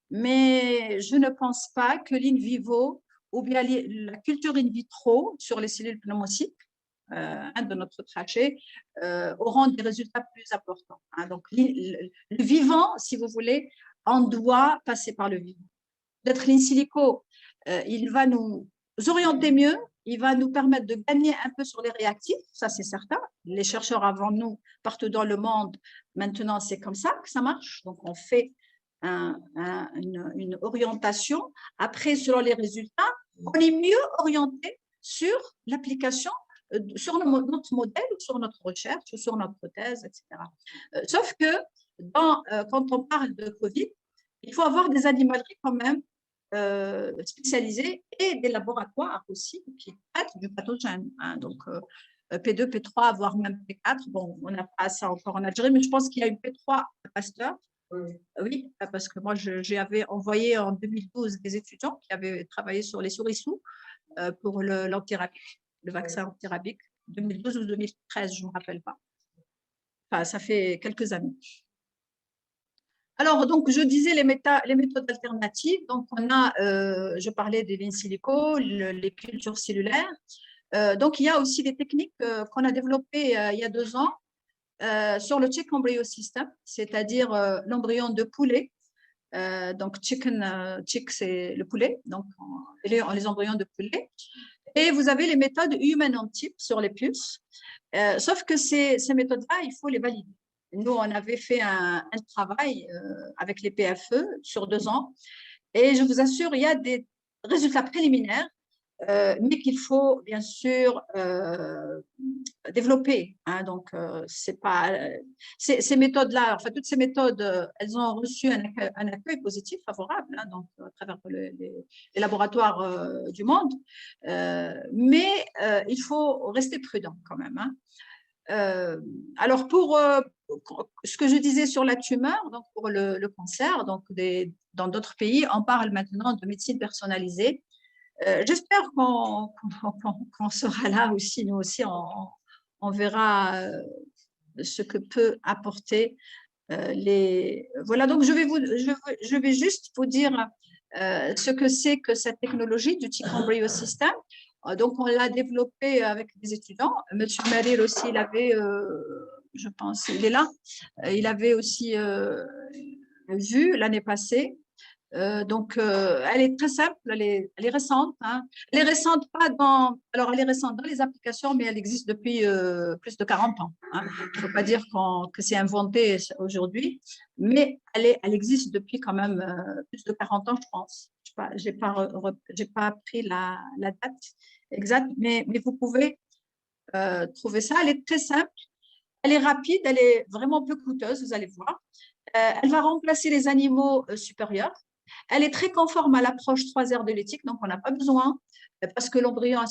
mais je ne pense pas que l'in vivo ou bien la culture in vitro sur les cellules pneumocytes de notre trachée auront des résultats plus importants. Hein. Donc, le vivant, si vous voulez, on doit passer par le vivant. Peut-être l'in silico, il va nous orienter mieux, il va nous permettre de gagner un peu sur les réactifs, ça c'est certain. Les chercheurs avant nous, partout dans le monde, maintenant c'est comme ça que ça marche. Donc on fait une orientation. Après, selon les résultats, on est mieux orienté sur l'application, sur notre modèle, sur notre recherche, sur notre thèse, etc. Sauf que quand on parle de Covid, il faut avoir des animaleries quand même spécialisées et des laboratoires aussi qui traitent du pathogène. Hein, donc, P2, P3, voire même P4. Bon, on n'a pas ça encore en Algérie, mais je pense qu'il y a une P3 à Pasteur. Oui, parce que moi, j'avais envoyé en 2012 des étudiants qui avaient travaillé sur les souris-sous pour l'antirabique, le vaccin antirabique, 2012 ou 2013, je ne me rappelle pas. Enfin, ça fait quelques années. Alors, donc, je disais les méthodes alternatives. Donc, on a, je parlais des in silico, les cultures cellulaires. Donc, il y a aussi des techniques qu'on a développées il y a 2 ans sur le chick embryo system, c'est-à-dire l'embryon de poulet. Donc, chick, c'est le poulet, donc les embryons de poulet. Et vous avez les méthodes human on type sur les puces. Sauf que ces méthodes-là, il faut les valider. Nous, on avait fait un travail avec les PFE sur 2 ans. Et je vous assure, il y a des résultats préliminaires, mais qu'il faut bien sûr développer. Hein, donc, c'est pas ces méthodes-là, enfin toutes ces méthodes, elles ont reçu un accueil positif, favorable, hein, donc à travers les laboratoires du monde. Mais il faut rester prudent quand même. Hein. Alors pour ce que je disais sur la tumeur, donc pour le cancer, donc dans d'autres pays, on parle maintenant de médecine personnalisée. J'espère qu'on sera là aussi, nous aussi, on verra ce que peut apporter les… Voilà, donc je vais juste vous dire ce que c'est que cette technologie du Tick Embryo System. Donc, on l'a développé avec des étudiants. Monsieur Meryl aussi, il avait, je pense, il est là, il avait aussi vu l'année passée. Donc, elle est très simple, elle est récente. Hein. Elle est récente pas dans, alors elle est récente dans les applications, mais elle existe depuis plus de 40 ans. Hein. Il ne faut pas dire que c'est inventé aujourd'hui, mais elle existe depuis quand même plus de 40 ans, je pense. Je n'ai pas pris la date exacte, mais vous pouvez trouver ça. Elle est très simple, elle est rapide, elle est vraiment peu coûteuse, vous allez voir. Elle va remplacer les animaux supérieurs. Elle est très conforme à l'approche 3R de l'éthique, donc on n'a pas besoin, parce que l'embryon,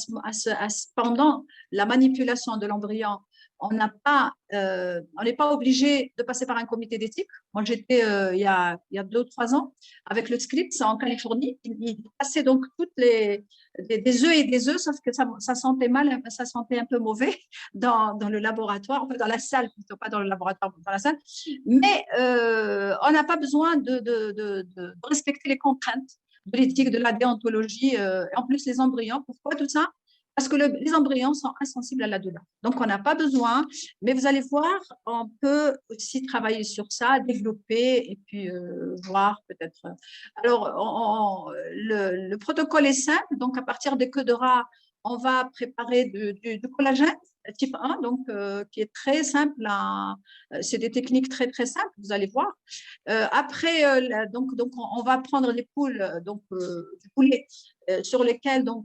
pendant la manipulation de l'embryon, on n'est pas obligé de passer par un comité d'éthique. Moi, j'étais il y a 2 ou 3 ans avec le Scripps en Californie. Il passait donc toutes des œufs et des œufs, sauf que ça sentait mal, ça sentait un peu mauvais dans le laboratoire, enfin dans la salle, plutôt pas dans le laboratoire, dans la salle. Mais on n'a pas besoin de respecter les contraintes de l'éthique, de la déontologie. En plus, les embryons, pourquoi tout ça? Parce que les embryons sont insensibles à la douleur. Donc, on n'a pas besoin, mais vous allez voir, on peut aussi travailler sur ça, développer et puis voir peut-être. Alors, le protocole est simple. Donc, à partir des queues de rat, on va préparer du collagène type 1, donc, qui est très simple. C'est des techniques très, très simples, vous allez voir. Après, donc on va prendre les poules, donc, du poulet, sur lesquels donc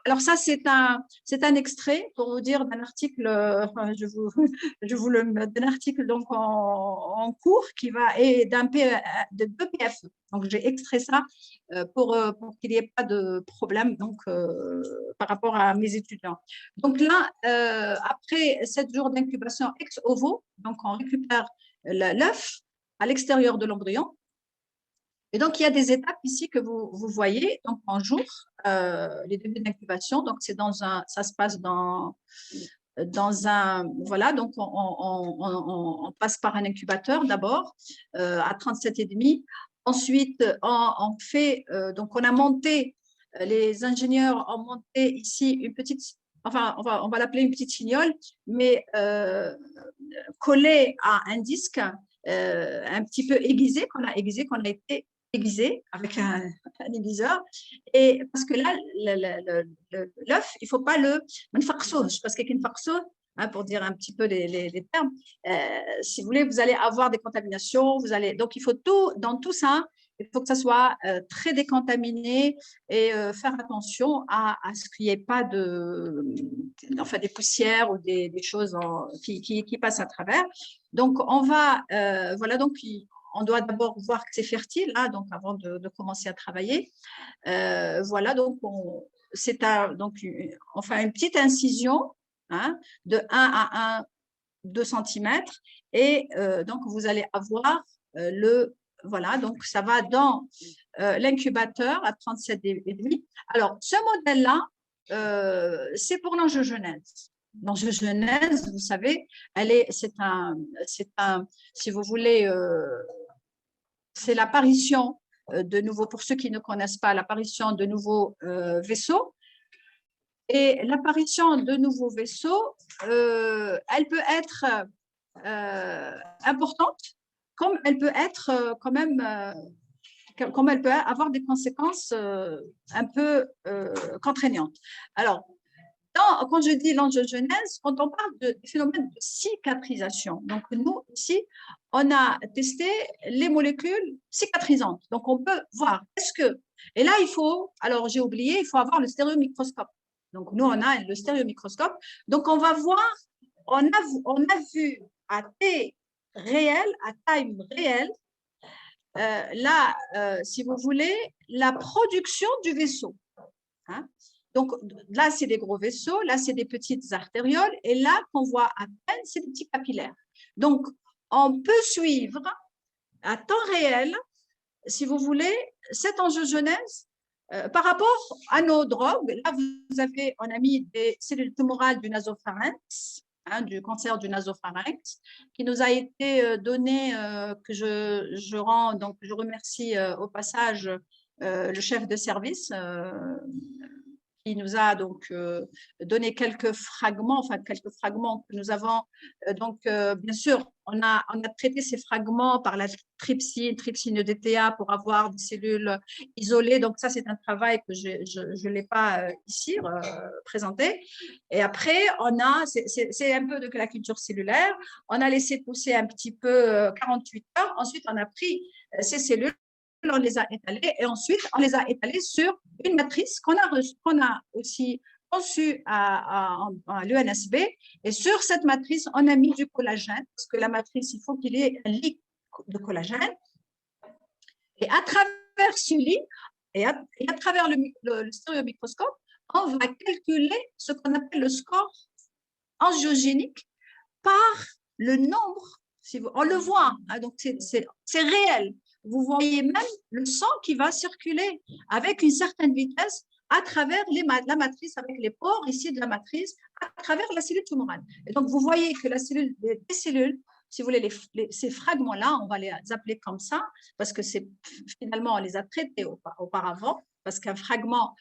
alors ça c'est un extrait pour vous dire d'un article, d'un article donc en cours qui va et de 2 PFE. Donc j'ai extrait ça pour qu'il n'y ait pas de problème donc par rapport à mes étudiants. Donc là après 7 jours d'incubation ex ovo, donc on récupère l'œuf à l'extérieur de l'embryon. Et donc, il y a des étapes ici que vous voyez, donc en jour, les débuts d'incubation. Donc, ça se passe dans un, voilà, donc on passe par un incubateur d'abord à 37,5. Ensuite, on fait, donc on a monté, les ingénieurs ont monté ici une petite, enfin, on va l'appeler une petite fignole, mais collée à un disque un petit peu aiguisé, qu'on a été aiguisé avec un aiguiseur. Et parce que là, l'œuf, il ne faut pas le manfarsour, parce qu'avec une farceau, hein, pour dire un petit peu les termes, si vous voulez, vous allez avoir des contaminations, donc il faut tout, dans tout ça, il faut que ça soit très décontaminé et faire attention à ce qu'il n'y ait pas des poussières ou des choses qui passent à travers. Donc, on va, voilà, donc on doit d'abord voir que c'est fertile, hein, donc avant de commencer à travailler. Voilà, donc on fait une petite incision, hein, de 1 à 2 cm et donc vous allez avoir voilà, donc ça va dans l'incubateur à 37,5. Alors, ce modèle-là, c'est pour l'angiogenèse. L'angiogenèse, vous savez, c'est si vous voulez, c'est l'apparition de nouveaux, pour ceux qui ne connaissent pas, l'apparition de nouveaux vaisseaux. Et l'apparition de nouveaux vaisseaux, elle peut être importante, comme elle peut être quand même, comme elle peut avoir des conséquences un peu contraignantes. Alors, quand je dis l'angiogenèse, quand on parle de phénomène de cicatrisation, donc nous, ici, on a testé les molécules cicatrisantes. Donc, on peut voir, et là, alors j'ai oublié, il faut avoir le stéréomicroscope. Donc, nous, on a le stéréomicroscope. Donc, on va voir, on a vu à T réel, à time réelle, là, si vous voulez, la production du vaisseau. Hein? Donc, là, c'est des gros vaisseaux, là, c'est des petites artérioles, et là, qu'on voit à peine, c'est des petits capillaires. Donc, on peut suivre à temps réel, si vous voulez, cette angiogenèse par rapport à nos drogues. Là, on a mis des cellules tumorales du nasopharynx, hein, du cancer du nasopharynx, qui nous a été donné, que je remercie au passage le chef de service, qui nous a donc donné quelques fragments que nous avons. Bien sûr, on a traité ces fragments par la trypsine DTA pour avoir des cellules isolées. Donc, ça, c'est un travail que je ne l'ai pas ici présenté. Et après, c'est un peu de la culture cellulaire. On a laissé pousser un petit peu 48 heures. Ensuite, on a pris ces cellules, on les a étalées et ensuite on les a étalées sur une matrice qu'on a aussi conçue à l'UNSB, et sur cette matrice on a mis du collagène, parce que la matrice, il faut qu'il y ait un lit de collagène, et à travers ce lit et à travers le stéréomicroscope, on va calculer ce qu'on appelle le score angiogénique par le nombre, on le voit, hein, donc c'est réel. Vous voyez même le sang qui va circuler avec une certaine vitesse à travers la matrice, avec les pores ici de la matrice, à travers la cellule tumorale. Et donc, vous voyez que les cellules, si vous voulez, ces fragments-là, on va les appeler comme ça, parce que finalement, on les a traités auparavant, parce qu'un fragment,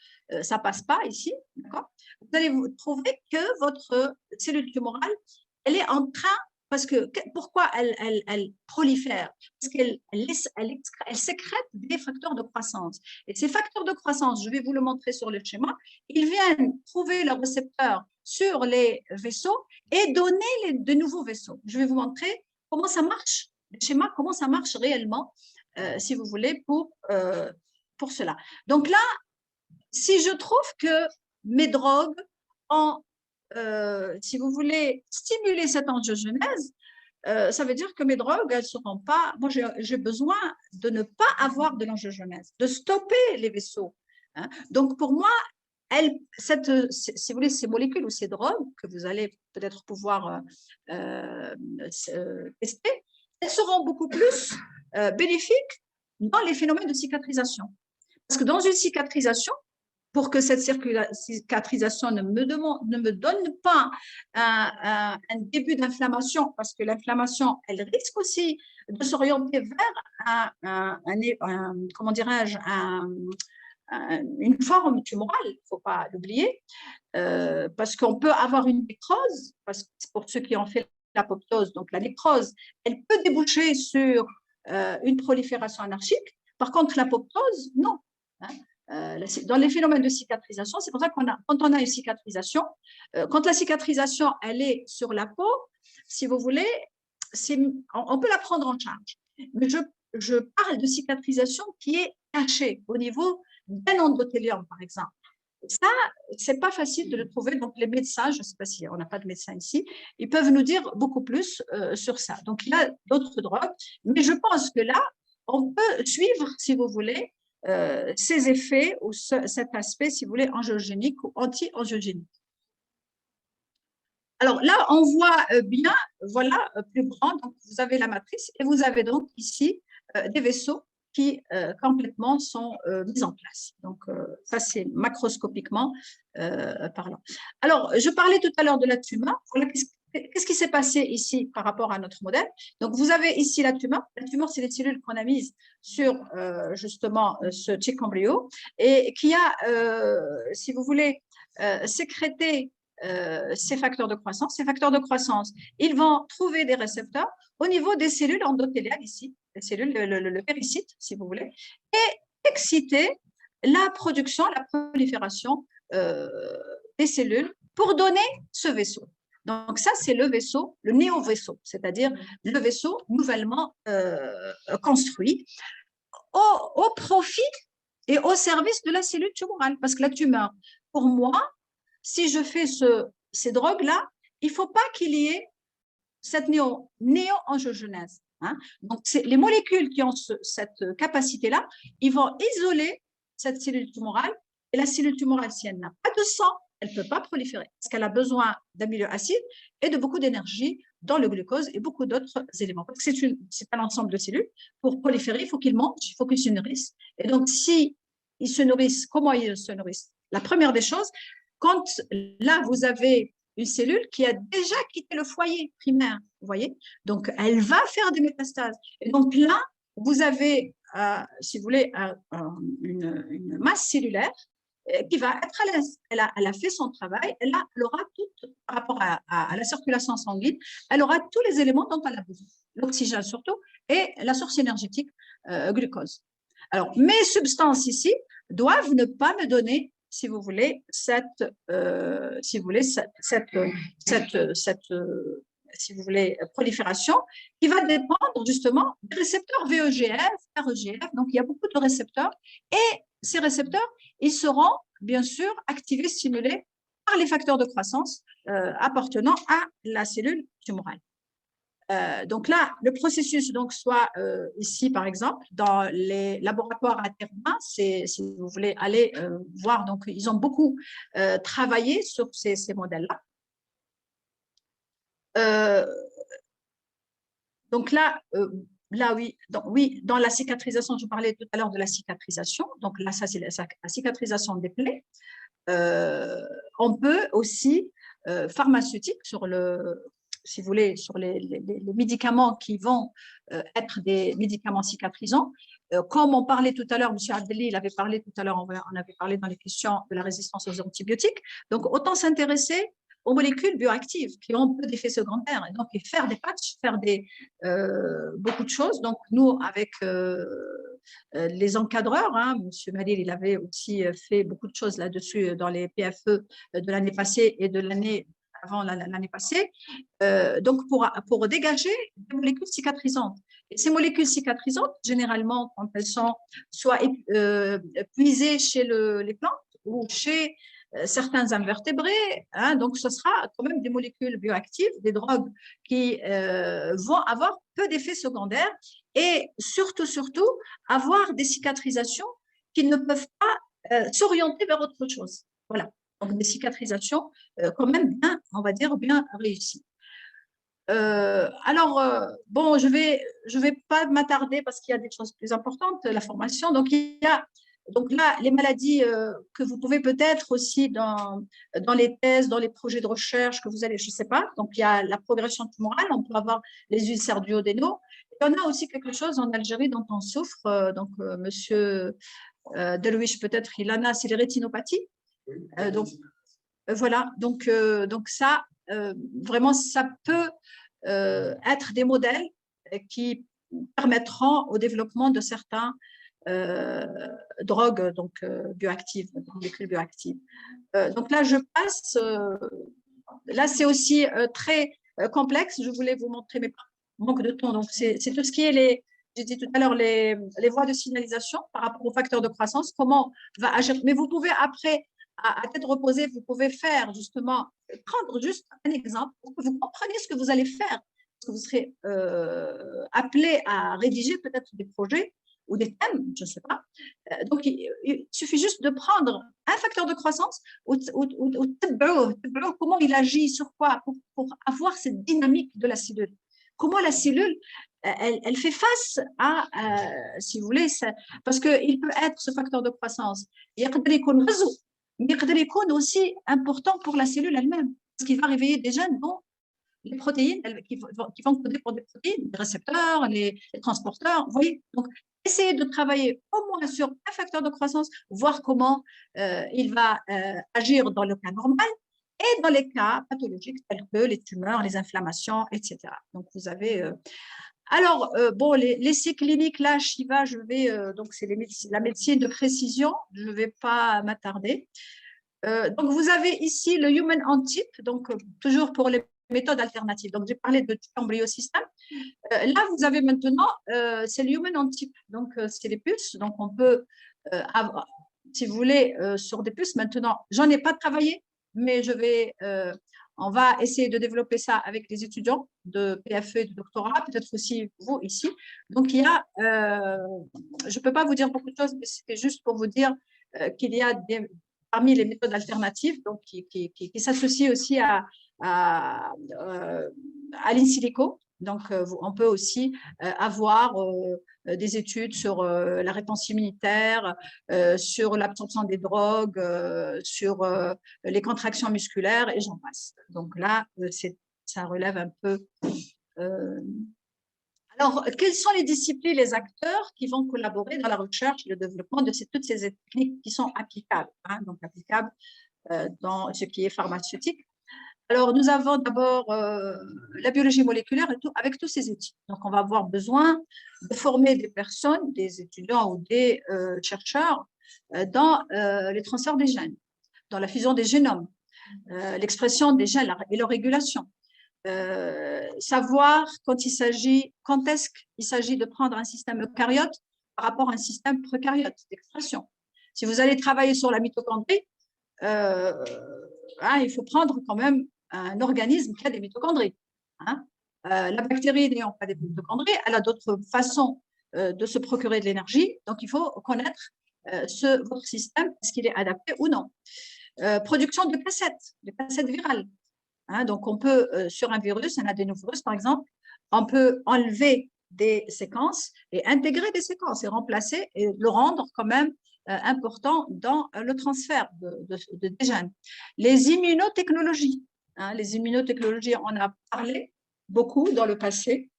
ça ne passe pas ici. Vous allez vous trouver que votre cellule tumorale, elle est en train, pourquoi elle prolifère? Parce qu'elle sécrète des facteurs de croissance. Et ces facteurs de croissance, je vais vous le montrer sur le schéma, ils viennent trouver leurs récepteurs sur les vaisseaux et donner de nouveaux vaisseaux. Je vais vous montrer comment ça marche, le schéma, comment ça marche réellement, si vous voulez, pour cela. Donc là, si je trouve que mes drogues ont, si vous voulez, stimuler cette angiogenèse, ça veut dire que mes drogues, elles ne seront pas… Moi, j'ai besoin de ne pas avoir de l'angiogenèse, de stopper les vaisseaux. Hein. Donc, pour moi, si vous voulez, ces molécules ou ces drogues que vous allez peut-être pouvoir tester, elles seront beaucoup plus bénéfiques dans les phénomènes de cicatrisation. Parce que dans une cicatrisation, pour que cette cicatrisation ne me donne pas un début d'inflammation, parce que l'inflammation, elle risque aussi de s'orienter vers comment dirais-je, une forme tumorale, il ne faut pas l'oublier, parce qu'on peut avoir une nécrose, parce que pour ceux qui ont fait l'apoptose, donc la nécrose, elle peut déboucher sur une prolifération anarchique. Par contre, l'apoptose, non. Hein. Dans les phénomènes de cicatrisation, c'est pour ça quand on a une cicatrisation, quand la cicatrisation, elle est sur la peau, si vous voulez, on peut la prendre en charge. Mais je parle de cicatrisation qui est cachée au niveau d'un endothélium, par exemple. Ça, c'est pas facile de le trouver. Donc, les médecins, je ne sais pas si on n'a pas de médecin ici, ils peuvent nous dire beaucoup plus sur ça. Donc, il y a d'autres drogues, mais je pense que là, on peut suivre, si vous voulez, ces effets ou cet aspect, si vous voulez, angiogénique ou anti-angiogénique. Alors là, on voit bien, voilà, plus grand, donc vous avez la matrice et vous avez donc ici des vaisseaux qui complètement sont mis en place. Donc ça, c'est macroscopiquement parlant. Alors, je parlais tout à l'heure de la tumeur. Voilà, qu'est-ce qui s'est passé ici par rapport à notre modèle? Donc, vous avez ici la tumeur. La tumeur, c'est les cellules qu'on a mises sur justement ce chick embryo et qui a, si vous voulez, sécrété ces facteurs de croissance. Ces facteurs de croissance, ils vont trouver des récepteurs au niveau des cellules endothéliales ici, les cellules, le péricyte, si vous voulez, et exciter la production, la prolifération des cellules pour donner ce vaisseau. Donc ça, c'est le vaisseau, le néo-vaisseau, c'est-à-dire le vaisseau nouvellement construit au profit et au service de la cellule tumorale. Parce que la tumeur, pour moi, si je fais ces drogues-là, il ne faut pas qu'il y ait cette néo-angiogenèse. Hein. Donc, les molécules qui ont cette capacité-là, ils vont isoler cette cellule tumorale. Et la cellule tumorale, si elle n'a pas de sang, elle ne peut pas proliférer parce qu'elle a besoin d'un milieu acide et de beaucoup d'énergie dans le glucose et beaucoup d'autres éléments. Parce que c'est un ensemble de cellules. Pour proliférer, il faut qu'ils mangent, il faut qu'ils se nourrissent. Et donc, si ils se nourrissent, comment ils se nourrissent? La première des choses, quand là, vous avez une cellule qui a déjà quitté le foyer primaire, vous voyez, donc elle va faire des métastases. Et donc là, vous avez, si vous voulez, une masse cellulaire qui va être à l'aise. Elle a fait son travail, elle aura tout, par rapport à la circulation sanguine, elle aura tous les éléments dont elle a besoin, l'oxygène surtout, et la source énergétique, glucose. Alors, mes substances ici doivent ne pas me donner, si vous voulez, cette si vous voulez, prolifération qui va dépendre justement des récepteurs VEGF, REGF. Donc, il y a beaucoup de récepteurs et ces récepteurs, ils seront bien sûr activés, stimulés par les facteurs de croissance appartenant à la cellule tumorale. Donc là, le processus, donc, soit ici, par exemple, dans les laboratoires à Terma, si vous voulez aller voir, donc ils ont beaucoup travaillé sur ces modèles-là. Donc là, oui, dans la cicatrisation, je parlais tout à l'heure de la cicatrisation. Donc là, ça, c'est la cicatrisation des plaies. On peut aussi, pharmaceutique, si vous voulez, sur les médicaments qui vont être des médicaments cicatrisants. Comme on parlait tout à l'heure, M. Abdelli, il avait parlé tout à l'heure, on avait parlé dans les questions de la résistance aux antibiotiques. Donc, autant s'intéresser aux molécules bioactives qui ont peu d'effets secondaires. Et donc, faire des patchs, faire beaucoup de choses. Donc, nous, avec les encadreurs, hein, M. Malil, il avait aussi fait beaucoup de choses là-dessus dans les PFE de l'année passée et de l'année avant l'année passée, donc pour dégager des molécules cicatrisantes. Et ces molécules cicatrisantes, généralement, quand elles sont soit puisées chez les plantes ou chez certains invertébrés, hein, donc ce sera quand même des molécules bioactives, des drogues qui vont avoir peu d'effets secondaires et surtout avoir des cicatrisations qui ne peuvent pas s'orienter vers autre chose. Voilà. Donc, des cicatrisations quand même bien, on va dire, bien réussies. Bon, je vais pas m'attarder parce qu'il y a des choses plus importantes, la formation. Donc, il y a donc là les maladies que vous pouvez peut-être aussi dans les thèses, dans les projets de recherche que vous allez, je ne sais pas. Donc, il y a la progression tumorale, on peut avoir les ulcères duodénaux. Il y en a aussi quelque chose en Algérie dont on souffre. Donc, monsieur Delouiche, peut-être, il en a, c'est les rétinopathies. Donc, voilà, donc ça, vraiment, ça peut être des modèles qui permettront au développement de certains drogues donc, bioactives, molécules bioactives. Donc là, je passe. Là, c'est aussi très complexe. Je voulais vous montrer, mais manque de temps. Donc, c'est tout ce qui est j'ai dit tout à l'heure, les voies de signalisation par rapport aux facteurs de croissance, comment va agir. Mais vous pouvez après, à tête reposée, vous pouvez faire justement, prendre juste un exemple pour que vous compreniez ce que vous allez faire. Parce que vous serez appelé à rédiger peut-être des projets ou des thèmes, je ne sais pas. Donc, il suffit juste de prendre un facteur de croissance ou comment il agit sur quoi pour avoir cette dynamique de la cellule. Comment la cellule, elle fait face à, si vous voulez, parce qu'il peut être ce facteur de croissance. Il y a mais il est aussi important pour la cellule elle-même, parce qu'il va réveiller des gènes dont les protéines qui vont coder pour des protéines, les récepteurs, les transporteurs. Vous voyez, donc essayez de travailler au moins sur un facteur de croissance, voir comment il va agir dans le cas normal et dans les cas pathologiques tels que les tumeurs, les inflammations, etc. Donc vous avez alors, bon, les essais cliniques, là, Shiva, je vais, donc c'est la médecine de précision, je ne vais pas m'attarder. Donc, vous avez ici le Human Antype, donc toujours pour les méthodes alternatives. Donc, j'ai parlé de embryosystème. Là, vous avez maintenant, c'est le Human Antype, donc c'est les puces. Donc, on peut avoir, si vous voulez, sur des puces maintenant, j'en ai pas travaillé, mais on va essayer de développer ça avec les étudiants de PFE et de doctorat, peut-être aussi vous ici. Donc, il y a, je ne peux pas vous dire beaucoup de choses, mais c'était juste pour vous dire qu'il y a parmi les méthodes alternatives donc, qui s'associent aussi à l'in silico. Donc, on peut aussi avoir des études sur la réponse immunitaire, sur l'absorption des drogues, sur les contractions musculaires et j'en passe. Donc là, ça relève un peu. Alors, quelles sont les disciplines, les acteurs qui vont collaborer dans la recherche et le développement de toutes ces techniques qui sont applicables, donc applicables dans ce qui est pharmaceutique? Alors, nous avons d'abord la biologie moléculaire et tout, avec tous ces outils. Donc, on va avoir besoin de former des personnes, des étudiants ou des chercheurs dans les transferts des gènes, dans la fusion des génomes, l'expression des gènes et leur régulation. Savoir quand est-ce qu'il s'agit de prendre un système eucaryote par rapport à un système prokaryote d'expression. Si vous allez travailler sur la mitochondrie, il faut prendre quand même un organisme qui a des mitochondries. La bactérie n'ayant pas des mitochondries, elle a d'autres façons de se procurer de l'énergie. Donc, il faut connaître votre système, est-ce qu'il est adapté ou non. Production de cassettes virales. Donc, on peut, sur un virus, un adénovirus par exemple, on peut enlever des séquences et intégrer des séquences et remplacer et le rendre quand même important dans le transfert des gènes. Les immunotechnologies. Les immunotechnologies, on a parlé beaucoup dans le passé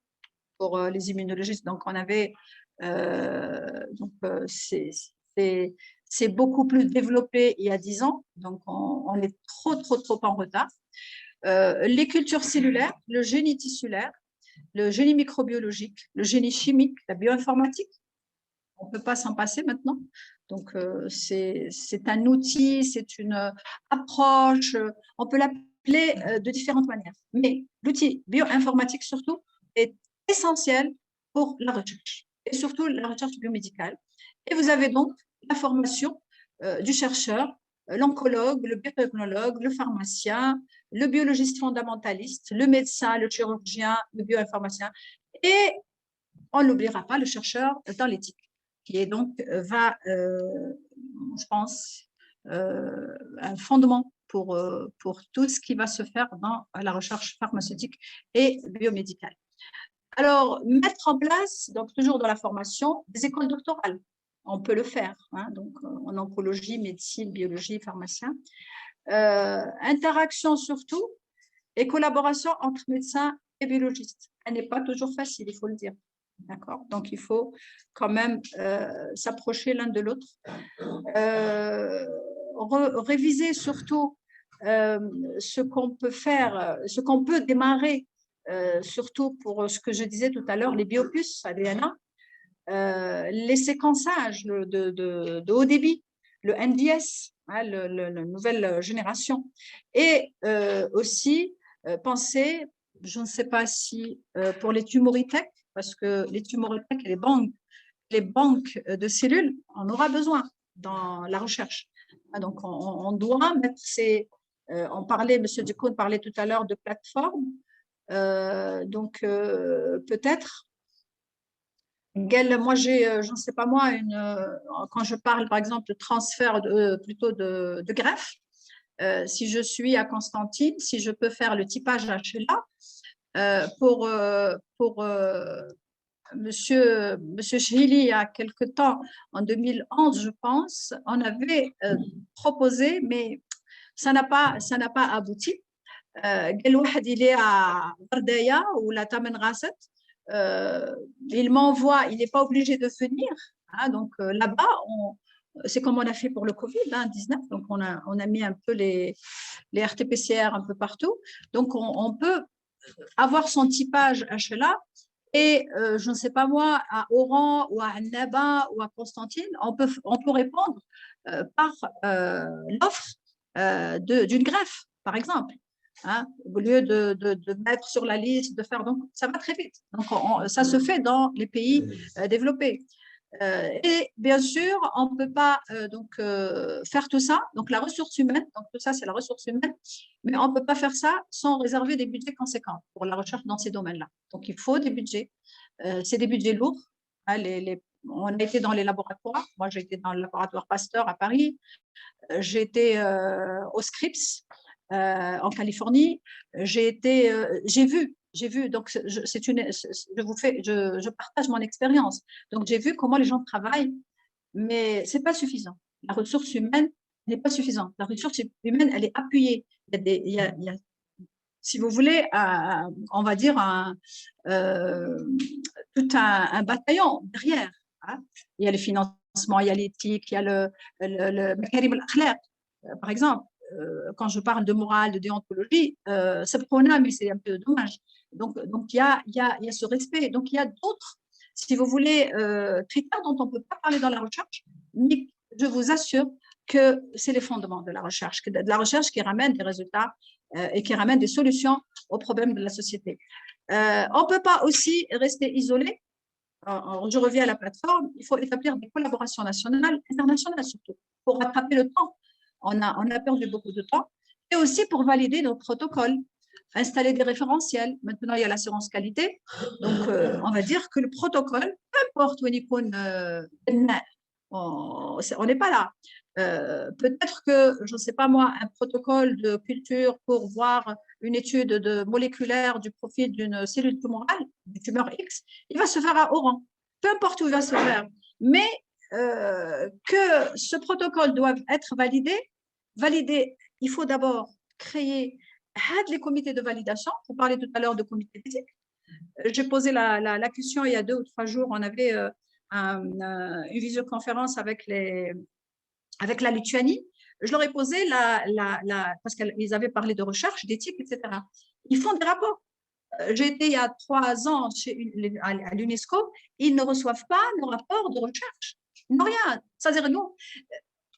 pour les immunologistes. Donc, on avait, c'est beaucoup plus développé il y a 10 ans. Donc, on est trop en retard. Les cultures cellulaires, le génie tissulaire, le génie microbiologique, le génie chimique, la bioinformatique. On ne peut pas s'en passer maintenant. Donc, c'est un outil, c'est une approche, on peut l'appeler de différentes manières. Mais l'outil bioinformatique, surtout, est essentiel pour la recherche, et surtout la recherche biomédicale. Et vous avez donc la formation du chercheur, l'oncologue, le biotechnologue, le pharmacien, le biologiste fondamentaliste, le médecin, le chirurgien, le bioinformacien, et on n'oubliera pas le chercheur dans l'éthique, qui est donc, je pense, un fondement pour tout ce qui va se faire dans la recherche pharmaceutique et biomédicale. Alors, mettre en place, donc toujours dans la formation, des écoles doctorales. On peut le faire, donc en oncologie, médecine, biologie, pharmacien. Interaction surtout et collaboration entre médecins et biologistes. Elle n'est pas toujours facile, il faut le dire. D'accord. Donc, il faut quand même s'approcher l'un de l'autre. Réviser surtout ce qu'on peut faire, ce qu'on peut démarrer, surtout pour ce que je disais tout à l'heure, les biopuces ADN, les séquençages de haut débit, le NDS, la nouvelle génération, et aussi penser, je ne sais pas si pour les tumoritech, parce que les tumorétèques et les banques de cellules, on aura besoin dans la recherche. Donc, on doit mettre ces… on parlait, M. Dikoun parlait tout à l'heure de plateforme. Donc, peut-être… Moi, j'ai, je ne sais pas moi, quand je parle par exemple de transfert plutôt de greffe, si je suis à Constantine, si je peux faire le typage HLA pour Monsieur Chihili, il y a quelque temps, en 2011, je pense, on avait proposé, mais ça n'a pas abouti. Il est à Bardaya ou la Tamen Rasset. Il m'envoie, il n'est pas obligé de venir. Hein, donc là-bas, c'est comme on a fait pour le Covid-19. Donc on a mis un peu les RT-PCR un peu partout. Donc on peut avoir son typage HLA. Et je ne sais pas moi, à Oran ou à Annaba ou à Constantine, on peut répondre par l'offre d'une greffe, par exemple. Hein, au lieu de mettre sur la liste, de faire… Donc, ça va très vite. Donc, ça se fait dans les pays développés. Et bien sûr, on ne peut pas faire tout ça. Donc, la ressource humaine, donc tout ça, c'est la ressource humaine, mais on ne peut pas faire ça sans réserver des budgets conséquents pour la recherche dans ces domaines-là. Donc, il faut des budgets. C'est des budgets lourds. Hein, on a été dans les laboratoires. Moi, j'ai été dans le laboratoire Pasteur à Paris. J'ai été au Scripps en Californie. J'ai vu, donc je partage mon expérience. Donc, j'ai vu comment les gens travaillent, mais ce n'est pas suffisant. La ressource humaine n'est pas suffisante. La ressource humaine, elle est appuyée. Il y a, si vous voulez, on va dire tout un bataillon derrière. Hein. Il y a le financement, il y a l'éthique, il y a le makarim al-akhlaq, par exemple. Quand je parle de morale, de déontologie, c'est prônable, mais c'est un peu dommage. Donc il y a ce respect. Donc, il y a d'autres, si vous voulez, critères dont on ne peut pas parler dans la recherche, mais je vous assure que c'est les fondements de la recherche qui ramène des résultats et qui ramène des solutions aux problèmes de la société. On ne peut pas aussi rester isolé. Je reviens à la plateforme. Il faut établir des collaborations nationales, internationales surtout, pour rattraper le temps. On a perdu beaucoup de temps, et aussi pour valider nos protocoles, installer des référentiels. Maintenant, il y a l'assurance qualité. Donc, on va dire que le protocole, peu importe où on n'est pas là. Peut-être que, je ne sais pas moi, un protocole de culture pour voir une étude moléculaire du profil d'une cellule tumorale, du tumeur X, il va se faire à Oran. Peu importe où il va se faire. Mais que ce protocole doit être validé, il faut d'abord créer les comités de validation. Vous parlez tout à l'heure de comité d'éthique. J'ai posé la question il y a 2 ou 3 jours. On avait une visioconférence avec la Lituanie. Je leur ai posé parce qu'ils avaient parlé de recherche, d'éthique, etc. Ils font des rapports. J'ai été il y a 3 ans à l'UNESCO. Ils ne reçoivent pas nos rapports de recherche. Non, rien. C'est-à-dire, nous,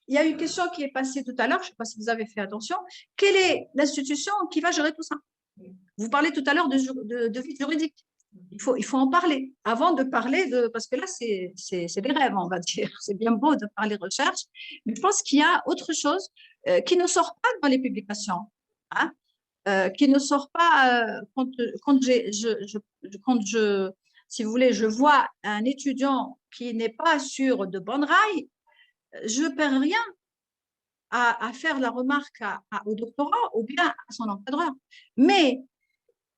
il y a une question qui est passée tout à l'heure, je ne sais pas si vous avez fait attention. Quelle est l'institution qui va gérer tout ça? Vous parlez tout à l'heure de vide juridique. Il faut en parler avant de parler parce que là, c'est des rêves, on va dire. C'est bien beau de parler recherche, mais je pense qu'il y a autre chose qui ne sort pas dans les publications, hein, qui ne sort pas si vous voulez, je vois un étudiant qui n'est pas sur de bonnes rails, je ne perds rien à faire la remarque au doctorat ou bien à son encadreur. Mais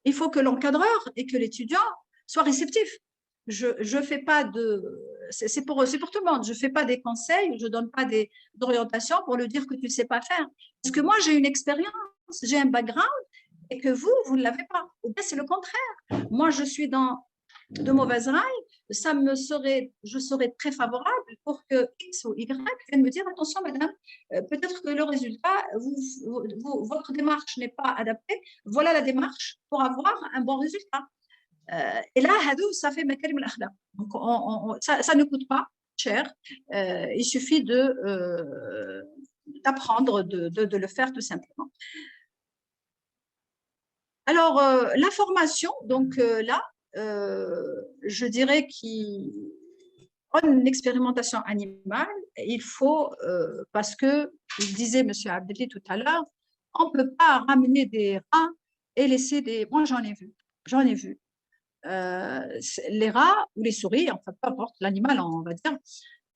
il faut que l'encadreur et que l'étudiant soient réceptifs. Je fais pas c'est pour tout le monde. Je ne fais pas des conseils, je ne donne pas des orientations pour lui dire que tu ne sais pas faire. Parce que moi, j'ai une expérience, j'ai un background et que vous ne l'avez pas. Ou bien c'est le contraire. Moi, je suis dans de mauvaises rails, je serais très favorable pour que X ou Y vienne me dire attention madame, peut-être que le résultat, votre démarche n'est pas adaptée, voilà la démarche pour avoir un bon résultat. Et là, ça fait makarim al-akhlaq. Donc, ça ne coûte pas cher, il suffit d'apprendre, de le faire tout simplement. Alors, la formation, donc là, je dirais qu'en expérimentation animale, il faut, parce que, je disais M. Abdelli tout à l'heure, on ne peut pas ramener des rats et laisser des… Moi, j'en ai vu. Les rats ou les souris, enfin, peu importe, l'animal, on va dire,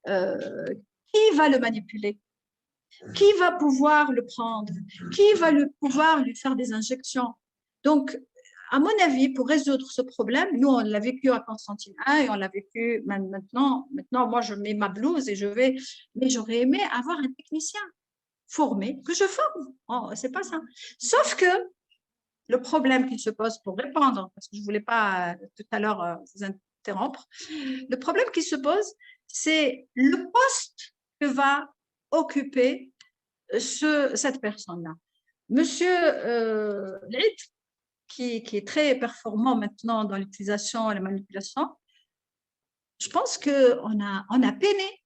qui va le manipuler? Qui va pouvoir le prendre? Qui va pouvoir lui faire des injections? Donc, à mon avis, pour résoudre ce problème, nous, on l'a vécu à Constantine 1 et on l'a vécu même maintenant. Maintenant, moi, je mets ma blouse et je vais… Mais j'aurais aimé avoir un technicien formé, que je forme. Oh, c'est pas ça. Sauf que le problème qui se pose pour répondre, parce que je ne voulais pas tout à l'heure vous interrompre, le problème qui se pose, c'est le poste que va occuper cette personne-là. Monsieur Leit, qui est très performant maintenant dans l'utilisation et la manipulation, je pense qu'on a peiné.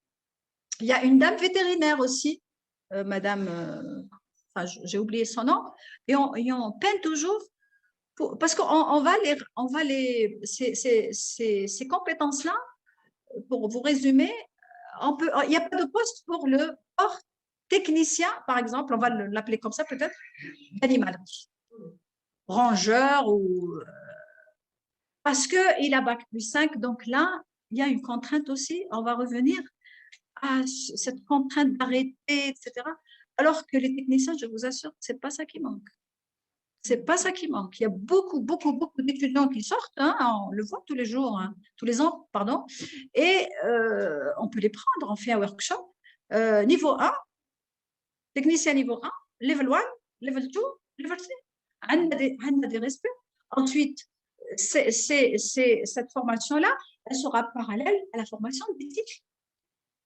Il y a une dame vétérinaire aussi, madame, enfin, j'ai oublié son nom, et on peine toujours, parce qu'on va ces compétences-là, pour vous résumer, il n'y a pas de poste pour le corps technicien, par exemple, on va l'appeler comme ça peut-être, d'animalerie, rangeur ou… Parce qu'il a bac plus 5, donc là, il y a une contrainte aussi, on va revenir à cette contrainte d'arrêter, etc. Alors que les techniciens, je vous assure, ce n'est pas ça qui manque. C'est pas ça qui manque. Il y a beaucoup d'étudiants qui sortent, hein, on le voit tous les jours, hein, tous les ans, pardon, et on peut les prendre, on fait un workshop, niveau 1, technicien niveau 1, level 1, level 2, level 3, on a des respects. Ensuite, cette formation-là, elle sera parallèle à la formation d'éthique.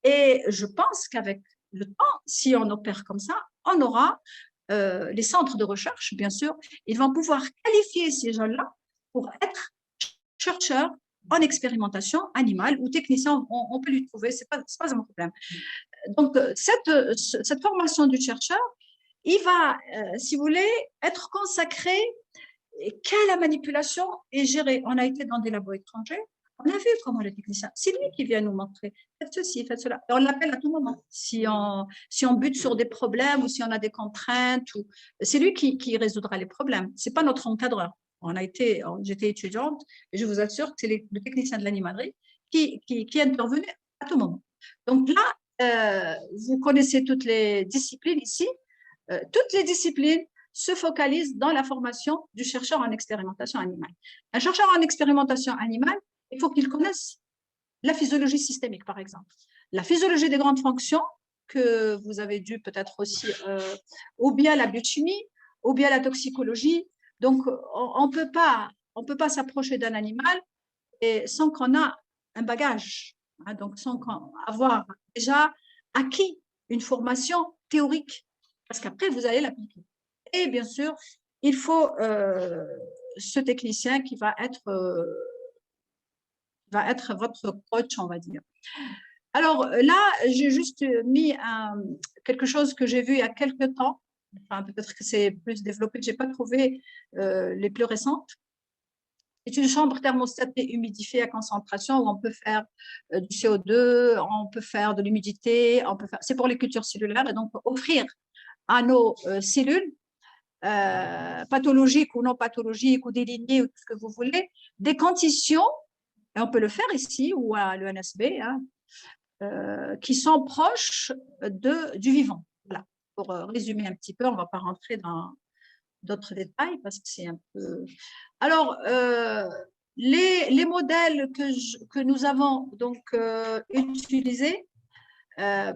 Et je pense qu'avec le temps, si on opère comme ça, on aura les centres de recherche, bien sûr, ils vont pouvoir qualifier ces jeunes-là pour être chercheurs en expérimentation animale ou technicien, on peut lui trouver, ce n'est pas un problème. Donc, cette formation du chercheur, il va, si vous voulez, être consacré qu'à la manipulation et gérée. On a été dans des labos étrangers, on a vu comment le technicien, c'est lui qui vient nous montrer, faites ceci, faites cela. Et on l'appelle à tout moment. Si on bute sur des problèmes ou si on a des contraintes, c'est lui qui résoudra les problèmes. Ce n'est pas notre encadreur. J'étais étudiante et je vous assure que c'est le technicien de l'animalerie qui intervenait à tout moment. Donc là, vous connaissez toutes les disciplines ici. Toutes les disciplines se focalisent dans la formation du chercheur en expérimentation animale. Un chercheur en expérimentation animale, il faut qu'il connaisse la physiologie systémique, par exemple. La physiologie des grandes fonctions, que vous avez dû peut-être aussi, ou bien la biochimie, ou bien la toxicologie. Donc, on ne peut pas s'approcher d'un animal sans qu'on ait un bagage, hein, donc sans avoir déjà acquis une formation théorique, parce qu'après, vous allez l'appliquer. Et bien sûr, il faut ce technicien qui va être votre coach, on va dire. Alors là, j'ai juste mis quelque chose que j'ai vu il y a quelques temps. Enfin, peut-être que c'est plus développé, je n'ai pas trouvé les plus récentes. C'est une chambre thermostatée humidifiée à concentration où on peut faire du CO2, on peut faire de l'humidité, c'est pour les cultures cellulaires, et donc offrir à nos cellules pathologiques ou non pathologiques ou délignées ou tout ce que vous voulez, des conditions, et on peut le faire ici ou à l'ENSB, hein, qui sont proches du vivant. Voilà. Pour résumer un petit peu, on ne va pas rentrer dans d'autres détails parce que c'est un peu… Alors, les modèles que nous avons donc utilisés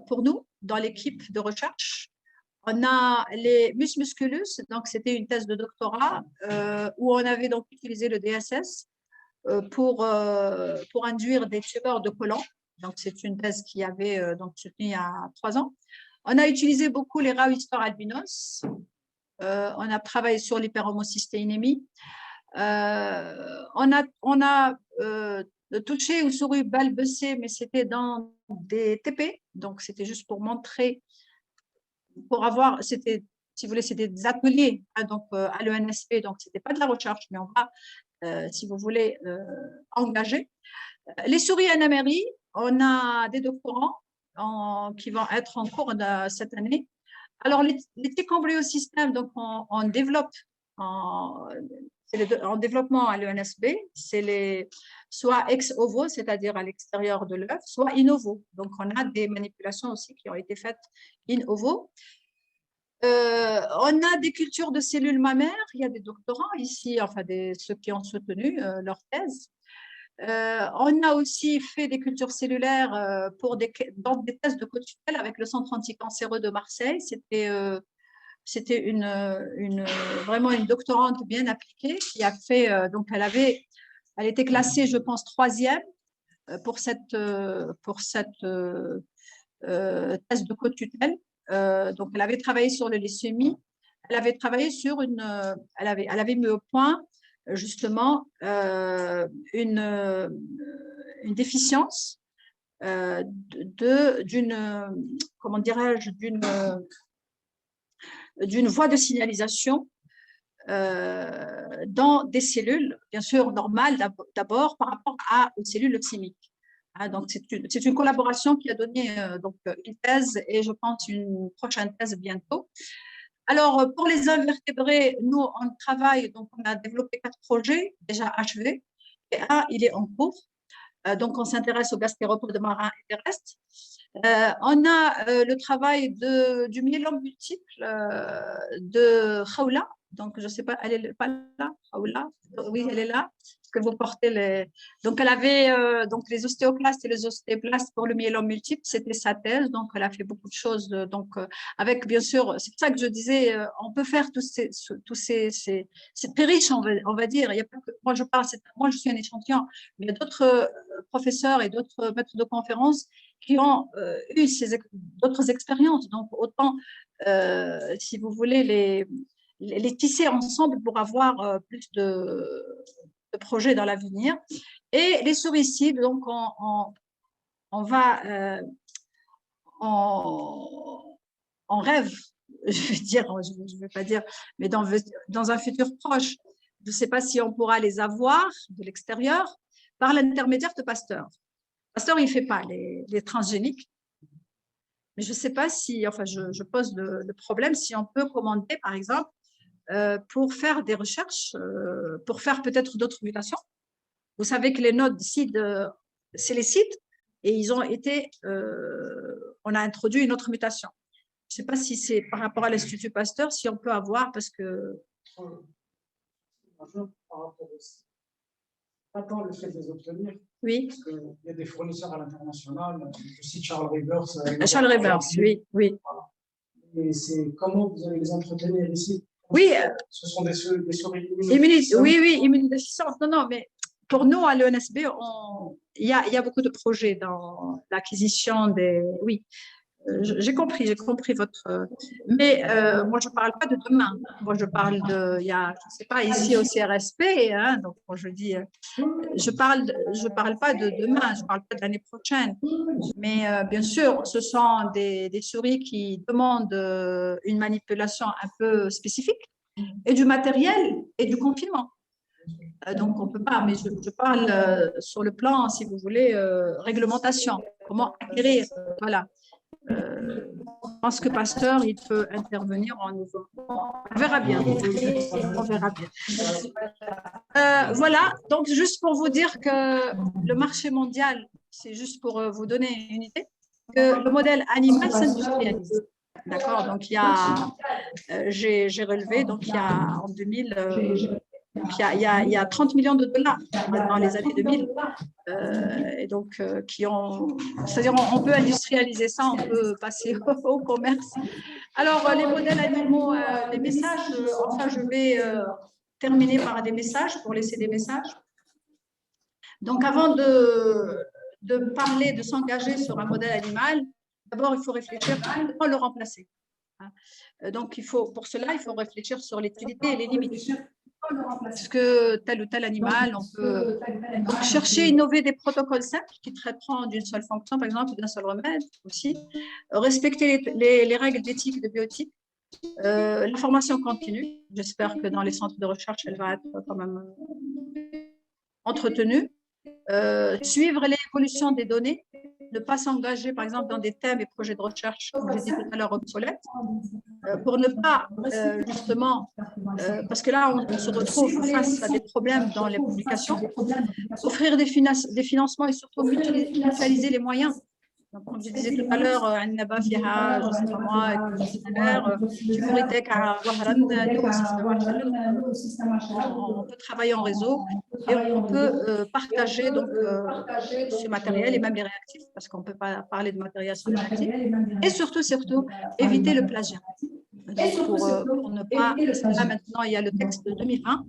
pour nous dans l'équipe de recherche, on a les mus musculus, donc c'était une thèse de doctorat où on avait donc utilisé le DSS pour induire des tumeurs de côlon. Donc c'est une thèse qui avait donc soutenue il y a 3 ans. On a utilisé beaucoup les rats Histoire albinos. On a travaillé sur l'hyperhomocystéinémie. On a touché aux souris balbecées, mais c'était dans des TP, donc c'était juste pour montrer, pour avoir, c'était, si vous voulez, c'était des ateliers, hein, donc à l'ENSP, donc c'était pas de la recherche, mais on va si vous voulez, engagés. Les souris NMRI, on a des doctorants qui vont être en cours cette année. Alors, les tiques embryosystèmes, donc on développe, c'est en développement à l'ENSB, c'est soit ex ovo, c'est-à-dire à l'extérieur de l'œuf, soit in ovo. Donc, on a des manipulations aussi qui ont été faites in ovo. On a des cultures de cellules mammaires. Il y a des doctorants ici, enfin ceux qui ont soutenu leur thèse. On a aussi fait des cultures cellulaires dans des tests de co-tutelle avec le Centre anticancéreux de Marseille. C'était vraiment une doctorante bien appliquée qui a fait, donc elle était classée, je pense, 3e pour cette thèse de co-tutelle. Donc, elle avait travaillé sur le leucémie. Elle avait travaillé sur elle avait mis au point justement une déficience comment dirais-je, d'une voie de signalisation dans des cellules, bien sûr normales d'abord par rapport aux cellules leucémiques. Donc, c'est une collaboration qui a donné donc, une thèse et je pense une prochaine thèse bientôt. Alors, pour les invertébrés, nous, on travaille, donc on a développé 4 projets déjà achevés et un, il est en cours. Donc, on s'intéresse aux gastéropodes marins et terrestres. On a le travail du myélome multiple de Khawla. Donc, je ne sais pas, elle n'est pas là, Khawla. Oui, elle est là. Parce que vous portez les… Donc, elle avait donc les ostéoclastes et les ostéoblastes pour le myélome multiple. C'était sa thèse. Donc, elle a fait beaucoup de choses. Donc, avec, bien sûr, c'est pour ça que je disais, on peut faire c'est très riche, on va dire. Il y a pas que, moi, je suis un échantillon, mais il y a d'autres professeurs et d'autres maîtres de conférences qui ont eu d'autres expériences. Donc, autant, si vous voulez, les tisser ensemble pour avoir plus de projets dans l'avenir. Et les souricides, donc, on va… on rêve, je vais dire, je ne vais pas dire, mais dans un futur proche, je ne sais pas si on pourra les avoir de l'extérieur par l'intermédiaire de Pasteur. Pasteur, il ne fait pas les transgéniques. Mais je ne sais pas si, enfin, je pose le problème, si on peut commander, par exemple, pour faire des recherches, pour faire peut-être d'autres mutations. Vous savez que les nodes CID, c'est les CID, et ils ont été, on a introduit une autre mutation. Je ne sais pas si c'est par rapport à l'Institut Pasteur, si on peut avoir, parce que… Pas tant le fait de les obtenir. Oui. Parce qu'il y a des fournisseurs à l'international, le site Charles Rivers. Charles Rivers, oui, oui. Voilà. Et c'est comment vous allez les entretenir ici? Oui. Ce sont des souris immunodéficientes. Oui, immunodéficientes. Non, mais pour nous, à l'ENSB, il y a beaucoup de projets dans l'acquisition des… Oui. J'ai compris votre… Mais moi, je ne parle pas de demain. Moi, je parle je ne sais pas, ici au CRSP, hein, donc moi, je dis… je parle pas de demain, je ne parle pas de l'année prochaine. Mais bien sûr, ce sont des souris qui demandent une manipulation un peu spécifique et du matériel et du confinement. Donc, on ne peut pas, mais je parle sur le plan, si vous voulez, réglementation, comment acquérir, voilà. Je pense que Pasteur, il peut intervenir en nouveau. On verra bien. On verra bien. Voilà, donc juste pour vous dire que le marché mondial, c'est juste pour vous donner une idée, que le modèle animal s'industrialise. D'accord, donc il y a, j'ai relevé, donc il y a en 2000, il y a 30 millions de dollars dans les années 2000. Et donc, c'est-à-dire on peut industrialiser ça, on peut passer au commerce. Alors, les modèles animaux, les messages, enfin, je vais terminer par des messages, pour laisser des messages. Donc, avant de parler, de s'engager sur un modèle animal, d'abord, il faut réfléchir à comment le remplacer. Donc, pour cela, il faut réfléchir sur l'utilité et les limites. Est-ce que tel ou tel animal, on peut donc chercher, innover des protocoles simples qui traiteront d'une seule fonction, par exemple, d'un seul remède aussi. Respecter les règles d'éthique et de bioéthique. La formation continue. J'espère que dans les centres de recherche, elle va être quand même entretenu, suivre l'évolution des données, ne pas s'engager, par exemple, dans des thèmes et projets de recherche, comme j'ai dit tout à l'heure, obsolètes, pour ne pas, justement, parce que là, on se retrouve face à des problèmes dans les publications, offrir des financements et surtout mutualiser les moyens. Donc, comme je disais tout à l'heure, je ne sais pas moi, on peut travailler en réseau et on peut partager donc, ce matériel et même les réactifs, parce qu'on ne peut pas parler de matériel sans réactif. Et surtout, éviter le plagiat. Donc, pour ne pas, parce que là maintenant, il y a le texte de 2001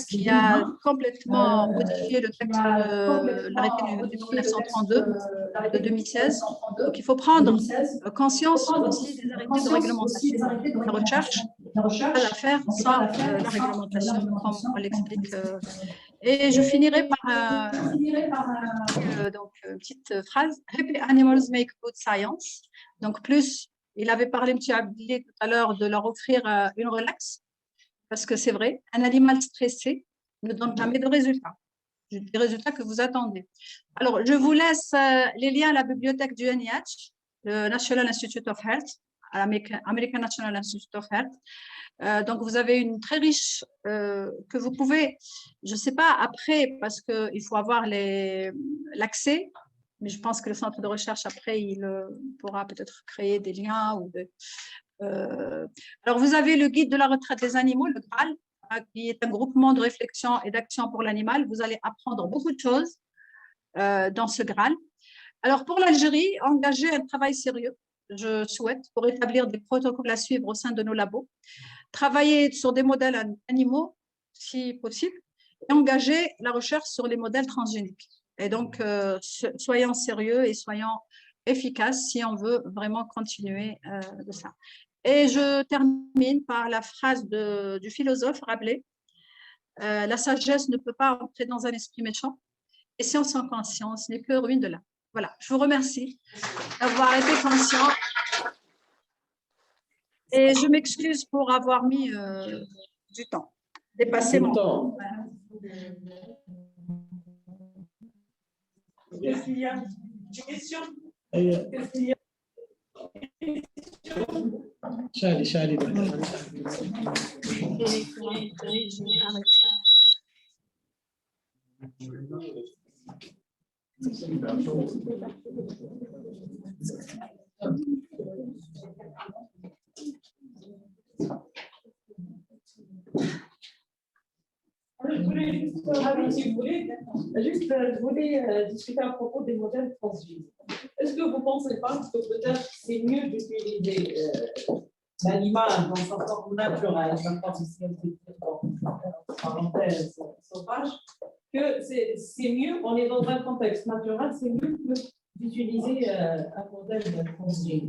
qui a complètement modifié le texte de l'arrêté numéro 932 de 2016. Donc, il faut prendre conscience aussi des arrêtés de réglementation. La recherche, on ne peut pas la faire sans la réglementation, comme on l'explique. Et je finirai par donc, une petite phrase. Happy animals make good science. Donc, plus, il avait parlé, M. Abdili, tout à l'heure, de leur offrir une relax. Parce que c'est vrai, un animal stressé ne donne jamais de résultats, des résultats que vous attendez. Alors, je vous laisse les liens à la bibliothèque du NIH, le National Institute of Health, American National Institute of Health. Donc, vous avez une très riche que vous pouvez, je ne sais pas après, parce qu'il faut avoir l'accès, mais je pense que le centre de recherche, après, il pourra peut-être créer des liens ou alors, vous avez le guide de la retraite des animaux, le GRAL, qui est un groupement de réflexion et d'action pour l'animal. Vous allez apprendre beaucoup de choses dans ce GRAL. Alors, pour l'Algérie, engager un travail sérieux, je souhaite, pour établir des protocoles à suivre au sein de nos labos, travailler sur des modèles animaux, si possible, et engager la recherche sur les modèles transgéniques. Et donc, soyons sérieux et soyons efficaces si on veut vraiment continuer de ça. Et je termine par la phrase du philosophe Rabelais. La sagesse ne peut pas entrer dans un esprit méchant, et science sans conscience n'est que ruine de l'âme. Voilà, je vous remercie d'avoir été conscient. Et je m'excuse pour avoir mis du temps, dépassé mon temps. Est-ce qu'il y a des questions? Charlie. Je voulais discuter à propos des modèles transgéniques. Est-ce que vous ne pensez pas que peut-être c'est mieux d'utiliser l'animal dans sa forme naturelle, parenthèse sauvage, que c'est mieux, on est dans un contexte naturel, c'est mieux que d'utiliser un modèle transgénique.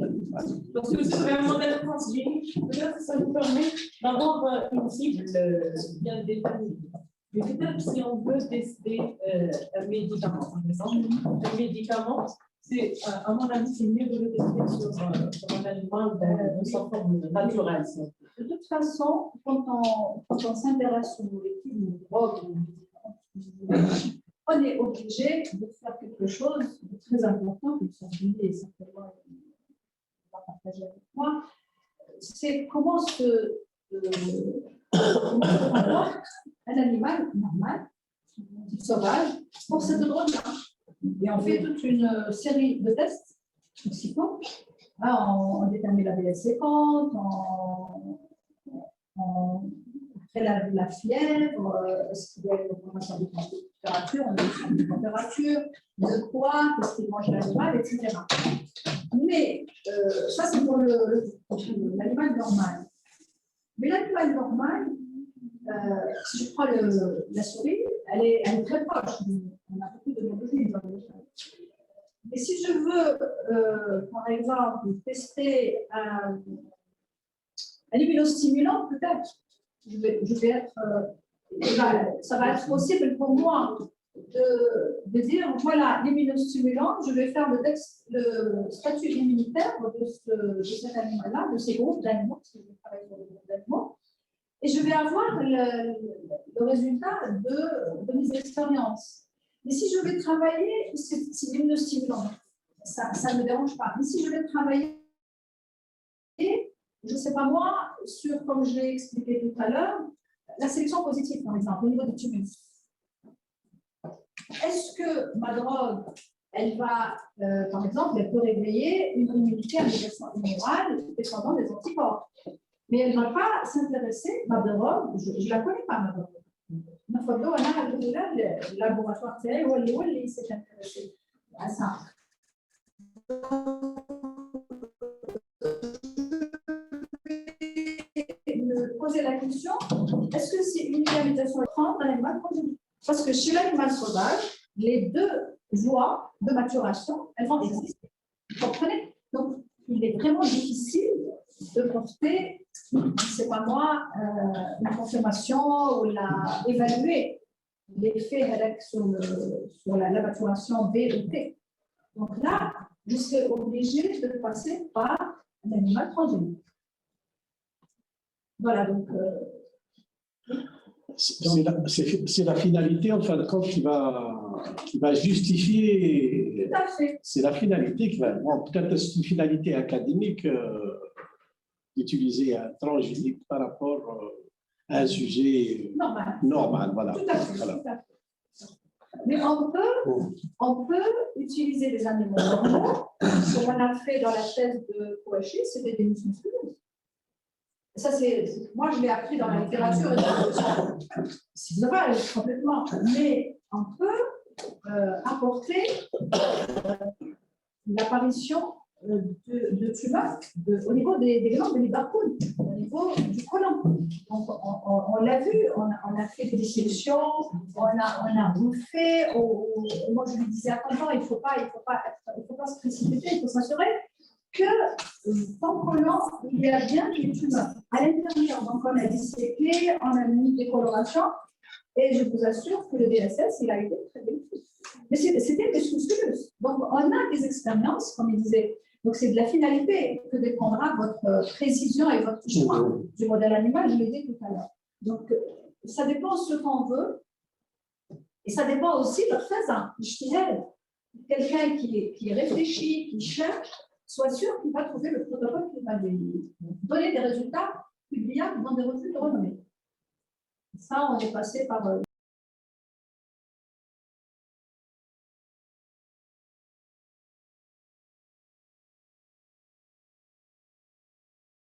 Parce que c'est un modèle transgénique, peut-être ça nous permet d'avoir une cible bien déterminée. Mais peut-être si on veut tester un médicament, par exemple, un médicament, à mon avis, c'est mieux de le tester sur un animal dans sa forme naturelle. De toute façon, quand on s'intéresse aux molécules, aux drogues, aux médicaments, on est obligé de faire quelque chose de très important, que Sandrine certainement va partager avec moi, c'est comment se comporte un animal normal, sauvage, pour cette drogue-là. Et on fait toute une série de tests toxicants. On détermine la BS50, après la fièvre, est-ce qu'il y a une augmentation de température, on a une température, de quoi, qu'est-ce qu'il mange l'animal, etc. Mais ça, c'est pour l'animal normal. Mais l'animal normal, si je prends la souris, elle est très proche. On a beaucoup de molécules dans le sol. Et si je veux, par exemple, tester un immunostimulant, peut-être, je vais être, ça va être possible pour moi de dire, voilà, l'immunostimulant, je vais faire le statut immunitaire de cet animal-là, de ces groupes d'animaux, parce que je travaille sur les groupes d'animaux, et je vais avoir le résultat de mes expériences. Mais si je vais travailler, c'est immunostimulant, ça ne me dérange pas. Mais si je vais travailler, je ne sais pas moi, sur, comme je l'ai expliqué tout à l'heure, la sélection positive, par exemple, au niveau des tumeurs. Est-ce que ma drogue, elle va, par exemple, elle peut réveiller une immunité antivirale dépendant des anticorps. Mais elle ne va pas s'intéresser, ma drogue, je ne la connais pas, ma drogue. Le laboratoire s'est intéressé à ça. Me poser la question, est-ce que c'est une légalisation étrange dans l'animal progénique? Parce que chez l'animal sauvage, les deux voies de maturation, elles vont exister. Vous comprenez? Donc, il est vraiment difficile de porter, c'est pas moi, la confirmation ou évaluer l'effet sur la maturation B ou T. Donc là, je serai obligée de passer par un animal transgénique. Voilà, donc. C'est la finalité, en fin de compte, qui va justifier. Tout à fait. C'est la finalité qui va. Bon, peut-être que c'est une finalité académique d'utiliser un transgénique par rapport à un sujet normal. Voilà. Tout à fait. Voilà. Tout à fait. Mais on peut utiliser des animaux normaux, ce qu'on a fait dans la thèse de Kouachi, c'était des musculeuses. Ça, moi, je l'ai appris dans la littérature. C'est dommage, complètement. Mais on peut apporter l'apparition de tumeurs au niveau des glandes de l'hydarchoud, au niveau du côlon. Donc, on l'a vu, on a fait des dissolutions, on a bouffé. Moi, je lui disais, attends, il ne faut pas se précipiter, il faut s'assurer que dans le côlon, il y a bien des tumeurs à l'intérieur. Donc, on a disséqué, on a mis des colorations, et je vous assure que le DSS, il a été très bénéfique. Mais c'était des sous-sculus. Donc, on a des expériences, comme il disait. Donc, c'est de la finalité que dépendra votre précision et votre choix du modèle animal, je l'ai dit tout à l'heure. Donc, ça dépend de ce qu'on veut, et ça dépend aussi de présent. Quelqu'un qui réfléchit, qui cherche, soit sûr qu'il va trouver le protocole qui va lui donner des résultats publiables dans des revues de renommée. Ça, on est passé par